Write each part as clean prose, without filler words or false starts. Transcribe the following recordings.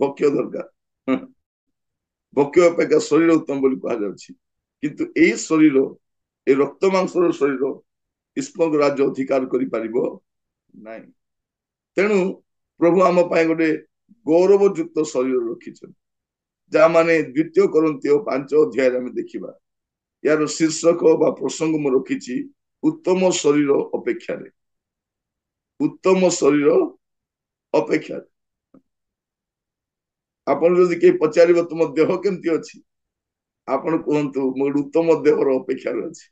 ଭକ୍ଷ୍ୟ ଦରକାର। ଭକ୍ଷ୍ୟ ଅପେକ୍ଷା ଶରୀର ଉତ୍ତମ ବୋଲି କୁହାଯାଉଛି। କିନ୍ତୁ ଏଇ ଶରୀର, ଏ ରକ୍ତ ମାଂସର ଶରୀର ଈଶ୍ୱରଙ୍କ ରାଜ୍ୟ ଅଧିକାର କରିପାରିବ ନାହିଁ। ତେଣୁ ପ୍ରଭୁ ଆମ ପାଇଁ ଗୋଟେ ଗୌରବଯୁକ୍ତ ଶରୀର ରଖିଛନ୍ତି, ଯାହା ମାନେ 2 Corinthians 5 ଆମେ ଦେଖିବା। यार शीर्षक बा प्रसंग मु रखी उत्तम शरीर अपेक्षा, उत्तम शरीर अपेक्षा। आपन जदि के पचार तुम देह केमती अच्छी, आपन कहतु मोर उत्तम देहर अपेक्षा अच्छी।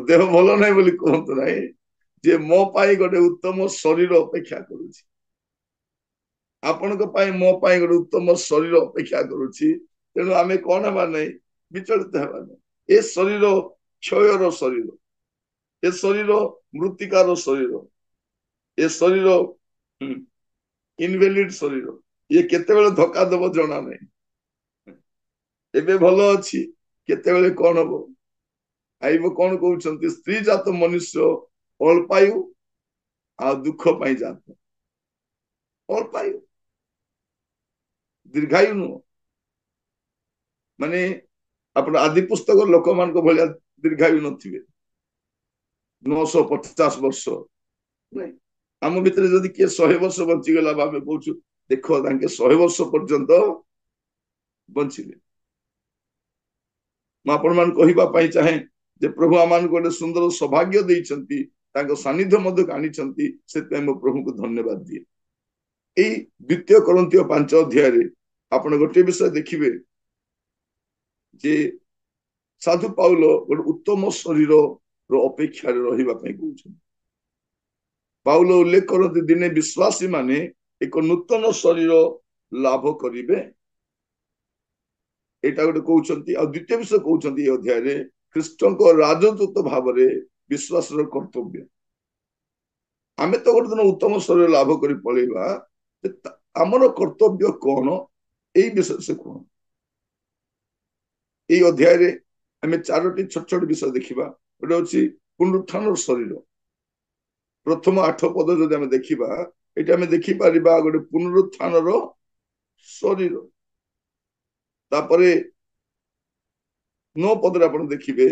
देह भल ना बोली कहतु ना, जे मो पाई गोटे उत्तम शरीर अपेक्षा करुछि, आपन मो पाई गोटे उत्तम शरीर अपेक्षा करुछि। तेणु आमे कौन हेबा नहीं, विचलित हेबा नहीं। ए शरीर क्षयर शरीर, ए शरीर मृतिकार शरीर, ए शरीर इनवैलिड शरीर, ये केतेबेले धक्का दब जना नहीं। एबे भल अच्छी, केतेबेले कौन हबो आइब। कौन कहउछंती, स्त्री जात मनुष्य अल्पायु आ दुख पाई जात। अल्पायु दीर्घायु नु माने अपन आदि पुस्तक लोक मान को भलिया दीर्घायु नथिबे, 950 वर्ष नहीं। आम भितर जदि किए 100 वर्ष बंची गला भावे कहूँ, देख तांके 100 वर्ष पर्यंत बंचिले। मैं आपण मान कहिबा पाई चाहे जे प्रभु आमान गोटे सुंदर सौभाग्य देइछंती, तांको सानिध्य मध्य आनिछंती, सेते मो प्रभु को धन्यवाद दिए। एई 2 Corinthians 5 अध्याय रे आपण गोटे विषय देखिबे जे साधु पाउल गोटे उत्तम शरीर रो अपेक्षा रे रहिबा पई कहउछन। पाउल उल्लेख करते दिने विश्वासी माने एक नूतन शरीर लाभ करिवे, एटा गोटे कहउछंती। आ द्वितीय विषय कहउछंती ए अध्याय रे ख्रीष्टन को राजदूत भाव रे विश्वास रो कर्तव्य। आमे तो गोटे दिन उत्तम शरीर लाभ करी पळेबा, हमर कर्तव्य कोन, एई विषय से कोन। एई अध्याय रे आमे चारोटी छोट छोट विषय देखिबा। गोटे अछि पुनरुत्थान शरीर। प्रथम 8 पद जदि आमे देखिबा, एटा आमे देखि परिबा गोटे पुनरुत्थान शरीर। तापरे 9 पद रे आपण देखिबे,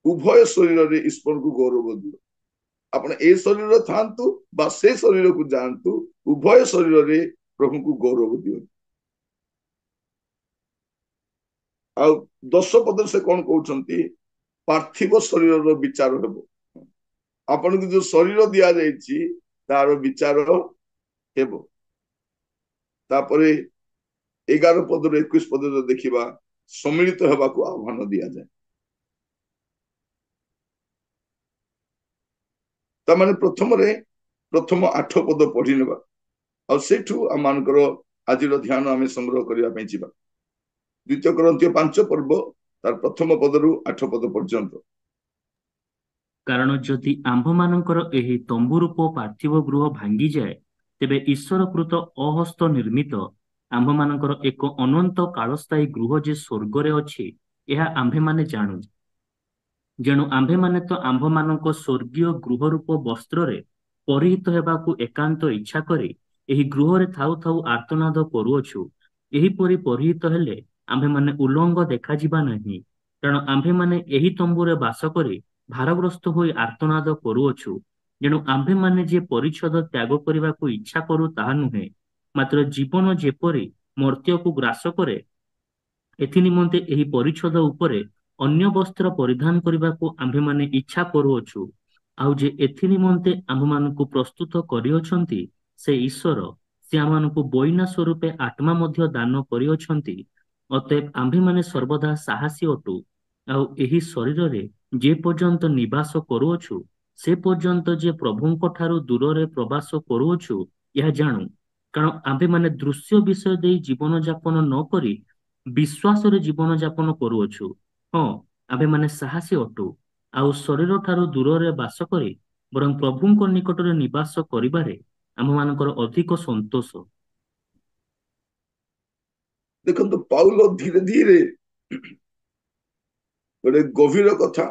उभय शरीर रे ईश्वर को गौरव दियो। आपण ए शरीर थांतु बा से शरीर को जानतु, उभय शरीर रे प्रभु को गौरव दियो। आ 10 पद से कौन कहउछंती, पार्थिव शरीर रो विचार हेबो। आपण को जो शरीर दिया जाइछि तार विचार हेबो। तापरे 11 पद रे 21 पद जो देखिबा, सम्मिलित हेबा को आह्वान दिया जाए। ता माने प्रथम 8 पद पढ़ी नेबा, आ सेठू आमानकर आजिर ध्यान आमे संग्रह करिया पई जिबा। 2 Corinthians 5 पर्व तार प्रथम पदरु 8 पद पर्यंत। कारण जदि आम्भमानଙ୍କର ଏହି ତମ୍ବୁ ରୂପ ପାର୍ଥିବ ଗୃହ ଭାଙ୍ଗି ଯାଏ, ତେବେ ଈଶ୍ୱରକୃତ ଅହସ୍ତ ନିର୍ମିତ ଆମ୍ଭମାନଙ୍କର ଏକ ଅନନ୍ତ କାଳସ୍ଥାୟୀ ଗୃହ ଯେ ସ୍ୱର୍ଗରେ ଅଛି, ଏହା ଆମ୍ଭେମାନେ ଜାଣୁ। ଯେଣୁ ଆମ୍ଭେମାନେ ତ ଆମ୍ଭମାନଙ୍କ ସ୍ୱର୍ଗୀୟ ଗୃହ ରୂପ ବସ୍ତ୍ରରେ ପରିହିତ ହେବାକୁ ଏକାନ୍ତ ଇଚ୍ଛା କରି ଏହି ଗୃହରେ ଥାଉ ଥାଉ ଆର୍ତ୍ତନାଦ କରୁଅଛୁ। ଏହିପରି ପରିହିତ ହେଲେ ଆମ୍ଭେମାନେ ଉଲଙ୍ଗ ଦେଖାଯିବା ନାହିଁ। କାରଣ ଆମ୍ଭେମାନେ ଏହି ତମ୍ବୁରେ ବାସ କରି ଭାରଗ୍ରସ୍ତ ହୋଇ ଆର୍ତ୍ତନାଦ କରୁଅଛୁ। ଯେଣୁ ଆମ୍ଭେମାନେ ଯେ ପରିଚ୍ଛଦ ତ୍ୟାଗ କରିବାକୁ ଇଚ୍ଛା କରୁ ତାହା ନୁହେଁ, ମାତ୍ର ଜୀବନ ଯେପରି ମର୍ତ୍ତ୍ୟକୁ ଗ୍ରାସ କରେ, ଏଥି ନିମନ୍ତେ ଏହି ପରିଚ୍ଛଦ ଉପରେ ଅନ୍ୟ ବସ୍ତ୍ର ପରିଧାନ କରିବାକୁ ଆମ୍ଭେମାନେ ଇଚ୍ଛା କରୁଅଛୁ। ଆଉ ଯେ ଏଥି ନିମନ୍ତେ ଆମ୍ଭମାନଙ୍କୁ ପ୍ରସ୍ତୁତ କରିଅଛନ୍ତି ସେ ଈଶ୍ୱର, ସେ ଆମମାନଙ୍କୁ ବଇନା ସ୍ୱରୂପେ ଆତ୍ମା ମଧ୍ୟ ଦାନ କରିଅଛନ୍ତି। ଅତଏବ ଆମ୍ଭେମାନେ ସର୍ବଦା ସାହସୀ ଅଟୁ। ଆଉ ଏହି ଶରୀରରେ ଯେ ପର୍ଯ୍ୟନ୍ତ ନିବାସ କରୁଅଛୁ, ସେ ପର୍ଯ୍ୟନ୍ତ ଯେ ପ୍ରଭୁଙ୍କ ଠାରୁ ଦୂରରେ ପ୍ରବାସ କରୁଅଛୁ ଏହା ଜାଣୁ। କାରଣ ଆମ୍ଭେମାନେ ଦୃଶ୍ୟ ବିଷୟ ଦେଇ ଜୀବନ ଯାପନ ନ କରି ବିଶ୍ୱାସରେ ଜୀବନ ଯାପନ କରୁଅଛୁ। ହଁ, ଆମ୍ଭେମାନେ ସାହସୀ ଅଟୁ, ଆଉ ଶରୀର ଠାରୁ ଦୂରରେ ବାସ କରି ବରଂ ପ୍ରଭୁଙ୍କ ନିକଟରେ ନିବାସ କରିବାରେ ଆମମାନଙ୍କର ଅଧିକ ସନ୍ତୋଷ। देखो पाउल धीरे धीरे गोटे गभीर कथा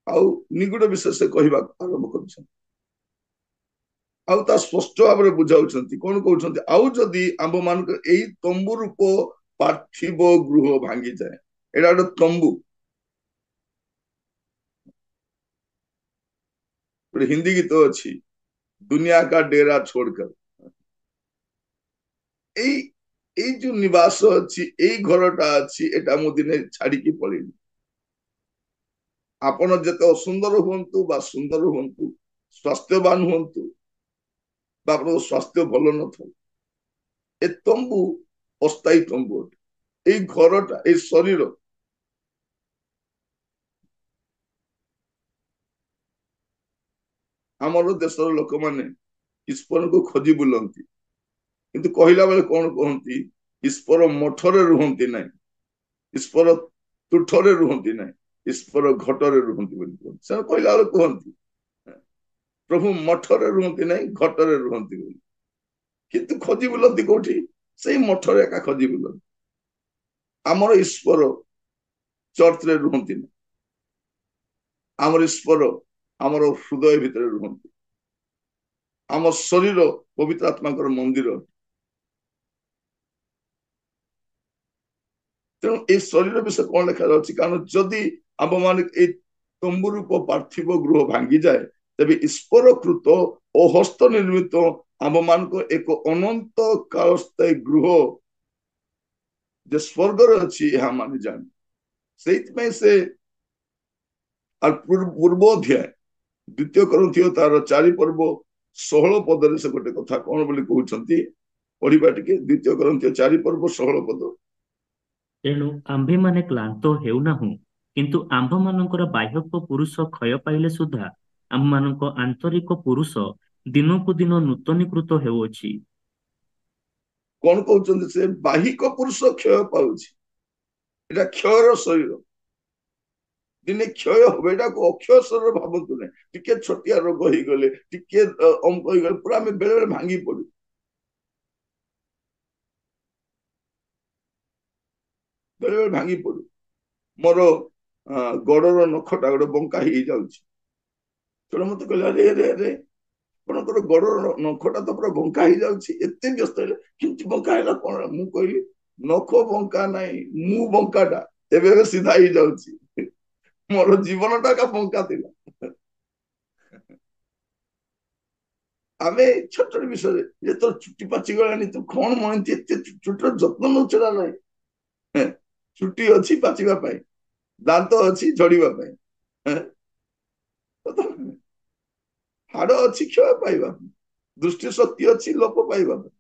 आउ निगुड़ विषय से कहवा आरंभ कर। ଆଉ ତା ସ୍ପଷ୍ଟ ଭାବରେ ବୁଝାଉଛନ୍ତି କଣ କହୁଛନ୍ତି ଆଉ ଯଦି ଆମ୍ଭ ମାନଙ୍କ ଏଇ ତମ୍ବୁ ରୂପ ପାର୍ଥିବ ଗୃହ ଭାଙ୍ଗିଯାଏ ଏଇଟା ଗୋଟେ ତମ୍ବୁ ଗୋଟେ ହିନ୍ଦୀ ଗୀତ ଅଛି ଦୁନିଆ କା ଡେରା ଛୋଡକର ଏଇ ଏଇ ଯୋଉ ନିବାସ ଅଛି ଏଇ ଘରଟା ଅଛି ଏଟା ମୁଁ ଦିନେ ଛାଡିକି ପଳେଇବି ଆପଣ ଯେତେ ଅସୁନ୍ଦର ହୁଅନ୍ତୁ ବା ସୁନ୍ଦର ହୁଅନ୍ତୁ ସ୍ୱାସ୍ଥ୍ୟବାନ ହୁଅନ୍ତୁ ବା ଆପଣଙ୍କ ସ୍ୱାସ୍ଥ୍ୟ ଭଲ ନଥାଉ ଏ ତମ୍ବୁ ଅସ୍ଥାୟୀ ତମ୍ବୁ ଅଟେ ଏଇ ଘରଟା ଏଇ ଶରୀର ଆମର ଦେଶର ଲୋକମାନେ ଈଶ୍ୱରଙ୍କୁ ଖୋଜି ବୁଲନ୍ତି କିନ୍ତୁ କହିଲା ବେଳେ କଣ କହନ୍ତି ଈଶ୍ୱର ମଠରେ ରୁହନ୍ତି ନାହିଁ ଈଶ୍ୱର ତୁଠରେ ରୁହନ୍ତି ନାହିଁ ଈଶ୍ୱର ଘଟରେ ରୁହନ୍ତି ବୋଲି କୁହନ୍ତି ସେମାନେ କହିଲା ବେଳେ କୁହନ୍ତି ପ୍ରଭୁ ମଠରେ ରୁହନ୍ତି ନାହିଁ ଘଟରେ ରୁହନ୍ତି ବୋଲି କିନ୍ତୁ ଖୋଜି ବୁଲନ୍ତି କୋଉଠି ସେଇ ମଠରେ ଏକା ଖୋଜି ବୁଲନ୍ତି ଆମର ଈଶ୍ୱର ଚର୍ଚ୍ଚରେ ରୁହନ୍ତି ନାହିଁ ଆମର ଈଶ୍ୱର ଆମର ହୃଦୟ ଭିତରେ ରୁହନ୍ତି ଆମ ଶରୀର ପବିତ୍ର ଆତ୍ମାଙ୍କର ମନ୍ଦିର ତେଣୁ ଏଇ ଶରୀର ବିଷୟ କଣ ଲେଖାଯାଉଛି କାରଣ ଯଦି ଆମମାନେ ଏଇ ତମ୍ବୁ ରୂପ ପାର୍ଥିବ ଗୃହ ଭାଙ୍ଗିଯାଏ ତେବେ ଈଶ୍ୱର କୃତ ଓ ହସ୍ତ ନିର୍ମିତ ଆମମାନଙ୍କ ଏକ ଅନନ୍ତ କାଳସ୍ଥାୟୀ ଗୃହ ଯେ ସ୍ୱର୍ଗରେ ଅଛି ଏହା ମାନେ ଜାଣି ସେଇଥିପାଇଁ ସେ ପୂର୍ବ ଅଧ୍ୟାୟ ଦ୍ୱିତୀୟ କରନ୍ଥୀୟ ତାର 4 ପର୍ବ 16 ପଦରେ ସେ ଗୋଟେ କଥା କଣ ବୋଲି କହୁଛନ୍ତି ପଢିବା ଟିକେ ଦ୍ୱିତୀୟ କରନ୍ଥୀୟ 4 ପର୍ବ 16 ପଦ ତେଣୁ ଆମ୍ଭେମାନେ କ୍ଳାନ୍ତ ହେଉନାହୁଁ କିନ୍ତୁ ଆମ୍ଭମାନଙ୍କର ବାହ୍ୟକ ପୁରୁଷ କ୍ଷୟ ପାଇଲେ ସୁଦ୍ଧା ଆମ୍ଭମାନଙ୍କ ଆନ୍ତରିକ ପୁରୁଷ ଦିନକୁ ଦିନ ନୂତନୀକୃତ ହେଉଅଛି କଣ କହୁଛନ୍ତି ସେ ବାହିକ ପୁରୁଷ କ୍ଷୟ ପାଉଛି ଏଟା କ୍ଷୟର ଶରୀର ଦିନେ କ୍ଷୟ ହବ ଏଟାକୁ ଅକ୍ଷୟ ଶରୀର ଭାବନ୍ତୁ ନାହିଁ ଟିକେ ଛୋଟିଆ ରୋଗ ହେଇଗଲେ ଟିକେ ଅଙ୍କ ହେଇଗଲେ ପୁରା ଆମେ ବେଳେ ବେଳେ ଭାଙ୍ଗି ପଡୁ ବେଳେ ବେଳେ ଭାଙ୍ଗି ପଡୁ ମୋର ଗୋଡର ନଖଟା ଗୋଟେ ବଙ୍କା ହେଇଯାଉଛି ତେଣୁ ମତେ କହିଲେ ଆରେ ଆରେ ଆରେ ଆପଣଙ୍କର ଗୋଡର ନଖଟା ତ ପୁରା ବଙ୍କା ହେଇଯାଉଛି ଏତେ ବ୍ୟସ୍ତ ହେଲେ କେମିତି ବଙ୍କା ହେଲା କଣ ମୁଁ କହିଲି ନଖ ବଙ୍କା ନାହିଁ ମୁଁ ବଙ୍କାଟା ଏବେ ଏବେ ସିଧା ହେଇଯାଉଛି ମୋର ଜୀବନଟା ଏକା ବଙ୍କା ଥିଲା ଆମେ ଛୋଟ ଛୋଟ ବିଷୟରେ ଯେତେବେଳେ ଚୁଟି ପାଚିଗଲାଣି ତୁ କଣ ମହନ୍ତି ଏତେ ଚୁଟିର ଯତ୍ନ ନଉଛ ନା ନାହିଁ ଚୁଟି ଅଛି ପାଚିବା ପାଇଁ ଦାନ୍ତ ଅଛି ଝଡିବା ପାଇଁ ହାଡ ଅଛି କ୍ଷୟ ପାଇବା ପାଇଁ ଦୃଷ୍ଟି ଶକ୍ତି ଅଛି ଲୋପ ପାଇବା ପାଇଁ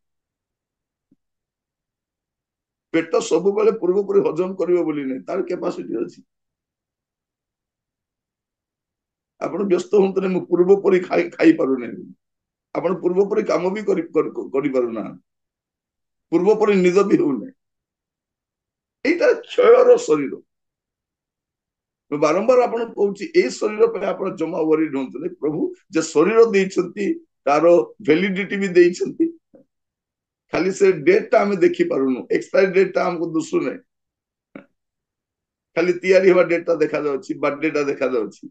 ପେଟ ସବୁବେଳେ ପୂର୍ବପରି ହଜମ କରିବ ବୋଲି ନାହିଁ ତାର କେପାସିଟି ଅଛି ଆପଣ ବ୍ୟସ୍ତ ହୁଅନ୍ତୁନି ମୁଁ ପୂର୍ବ ପରି ଖାଇପାରୁନାହିଁ ଆପଣ ପୂର୍ବ ପରି କାମ ବି କରିପାରୁନାହାନ୍ତି ପୂର୍ବ ପରି ନିଦ ବି ହଉନାହିଁ এইটা କ୍ଷୟର ଶରୀର ବାରମ୍ବାର ଆପଣ କହୁଛି ଏଇ ଶରୀର ପାଇଁ ଆପଣ ଜମା ଓରି ରୁହନ୍ତୁନି ପ୍ରଭୁ ଯେ ଶରୀର ଦେଇଛନ୍ତି ତାର ଭ୍ୟାଲିଡିଟି ବି ଦେଇଛନ୍ତି ଖାଲି ସେ ଡେଟ୍ ଟା ଆମେ ଦେଖିପାରୁନୁ ଏକ୍ସପାୟରି ଡେଟ୍ ଟା ଆମକୁ ଦୁଶୁନାହିଁ ଖାଲି ତିଆରି ହେବା ଡେଟ୍ ଟା ଦେଖାଯାଉଛି ବାର୍ଥଡେ ଟା ଦେଖାଯାଉଛି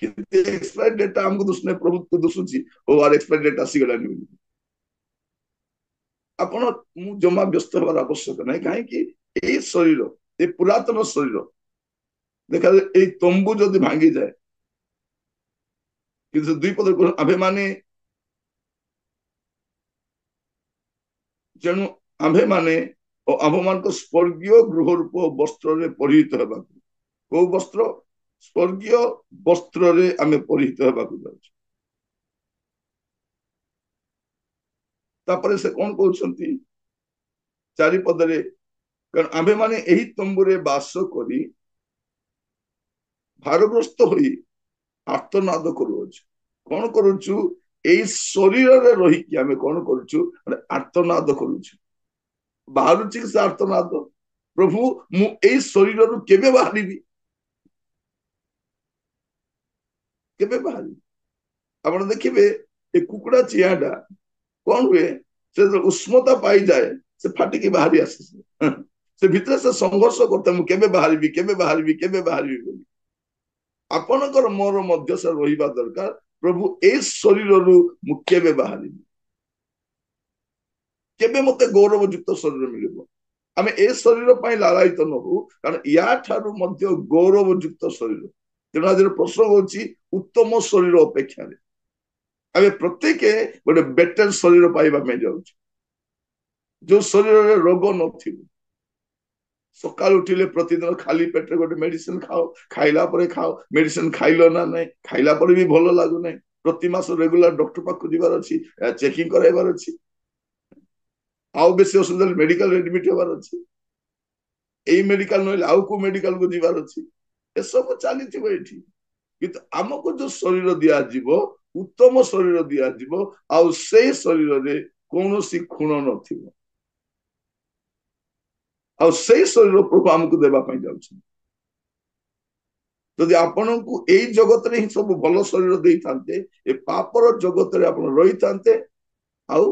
କିନ୍ତୁ ଏକ୍ସପାୟରି ଡେଟ୍ ଟା ଆମକୁ ଦୁଶୁନାହିଁ ପ୍ରଭୁକୁ ଦୁଶୁଛି ଓ ଆର ଏକ୍ସପାୟରି ଡେଟ୍ ଆସିଗଲାଣି ବୋଲି ଆପଣ ମୁଁ ଜମା ବ୍ୟସ୍ତ ହେବାର ଆବଶ୍ୟକ ନାହିଁ କାହିଁକି ଏଇ ଶରୀର ଏଇ ପୁରାତନ ଶରୀର ଦେଖାଯାଏ ଏଇ ତମ୍ବୁ ଯଦି ଭାଙ୍ଗିଯାଏ କିନ୍ତୁ ଦୁଇ ପଦ ଆମ୍ଭେମାନେ ତେଣୁ ଆମ୍ଭେମାନେ ଓ ଆମ୍ଭମାନଙ୍କ ସ୍ୱର୍ଗୀୟ ଗୃହ ରୂପ ବସ୍ତ୍ରରେ ପରିହିତ ହେବାକୁ କୋଉ ବସ୍ତ୍ର ସ୍ୱର୍ଗୀୟ ବସ୍ତ୍ରରେ ଆମେ ପରିହିତ ହେବାକୁ ଯାଉଛୁ ତାପରେ ସେ କଣ କହୁଛନ୍ତି 4 ପଦରେ କାରଣ ଆମ୍ଭେମାନେ ଏହି ତମ୍ବୁରେ ବାସ କରି ଭାରଗ୍ରସ୍ତ ହୋଇ ଆର୍ତ୍ତନାଦ କରୁଅଛୁ କଣ କରୁଛୁ ଏଇ ଶରୀରରେ ରହିକି ଆମେ କଣ କରୁଛୁ ଆର୍ତ୍ତନାଦ କରୁଛୁ ବାହାରୁଛି କି ସେ ଆର୍ତ୍ତନାଦ ପ୍ରଭୁ ମୁଁ ଏଇ ଶରୀରରୁ କେବେ ବାହାରିବି କେବେ ବାହାରିବି ଆପଣ ଦେଖିବେ ଏ କୁକୁଡା ଚିଆଁଟା କଣ ହୁଏ ସେ ଉଷ୍ମତା ପାଇଯାଏ ସେ ଫାଟିକି ବାହାରି ଆସେ ସେ ଭିତରେ ସେ ସଂଘର୍ଷ କରିଥାଏ ମୁଁ କେବେ ବାହାରିବି କେବେ ବାହାରିବି କେବେ ବାହାରିବି ବୋଲି ଆପଣଙ୍କର ମୋର ମଧ୍ୟ ସେ ରହିବା ଦରକାର। ପ୍ରଭୁ ଏ ଶରୀରରୁ ମୁଁ କେବେ ବାହାରିବି, କେବେ ମତେ ଗୌରବଯୁକ୍ତ ଶରୀର ମିଳିବ। ଆମେ ଏ ଶରୀର ପାଇଁ ଲାଳାୟିତ ନ ହଉ, କାରଣ ୟା ଠାରୁ ମଧ୍ୟ ଗୌରବଯୁକ୍ତ ଶରୀର। ତେଣୁ ଆଜିର ପ୍ରସଙ୍ଗ ହଉଛି ଉତ୍ତମ ଶରୀର ଅପେକ୍ଷାରେ ଆମେ ପ୍ରତ୍ୟେକ ଗୋଟେ ବେଟର ଶରୀର ପାଇବା ପାଇଁ ଯାଉଛୁ, ଯୋଉ ଶରୀରରେ ରୋଗ ନଥିବ। ସକାଳୁ ଉଠିଲେ ପ୍ରତିଦିନ ଖାଲି ପେଟରେ ଗୋଟେ ମେଡିସିନ ଖାଅ, ଖାଇଲା ପରେ ଖାଅ, ମେଡିସିନ ଖାଇଲ ନା ନାହିଁ, ଖାଇଲା ପରେ ବି ଭଲ ଲାଗୁନାହିଁ, ପ୍ରତି ମାସ ରେଗୁଲାର ଡକ୍ଟର ପାଖକୁ ଯିବାର ଅଛି, ଚେକିଂ କରାଇବାର ଅଛି, ଆଉ ବେଶୀ ଅସୁବିଧା ହେଲେ ମେଡିକାଲ ଆଡମିଟ ହେବାର ଅଛି, ଏଇ ମେଡିକାଲ ନହେଲେ ଆଉ କୋଉ ମେଡିକାଲକୁ ଯିବାର ଅଛି, ଏସବୁ ଚାଲିଥିବ ଏଠି। କିନ୍ତୁ ଆମକୁ ଯୋଉ ଶରୀର ଦିଆଯିବ, ଉତ୍ତମ ଶରୀର ଦିଆଯିବ, ଆଉ ସେଇ ଶରୀରରେ କୌଣସି ଖୁଣ ନଥିବ, ଆଉ ସେଇ ଶରୀର ପ୍ରଭୁ ଆମକୁ ଦେବା ପାଇଁ ଯାଉଛନ୍ତି। ଯଦି ଆପଣଙ୍କୁ ଏଇ ଜଗତରେ ହିଁ ସବୁ ଭଲ ଶରୀର ଦେଇଥାନ୍ତେ, ଏ ପାପର ଜଗତରେ ଆପଣ ରହିଥାନ୍ତେ ଆଉ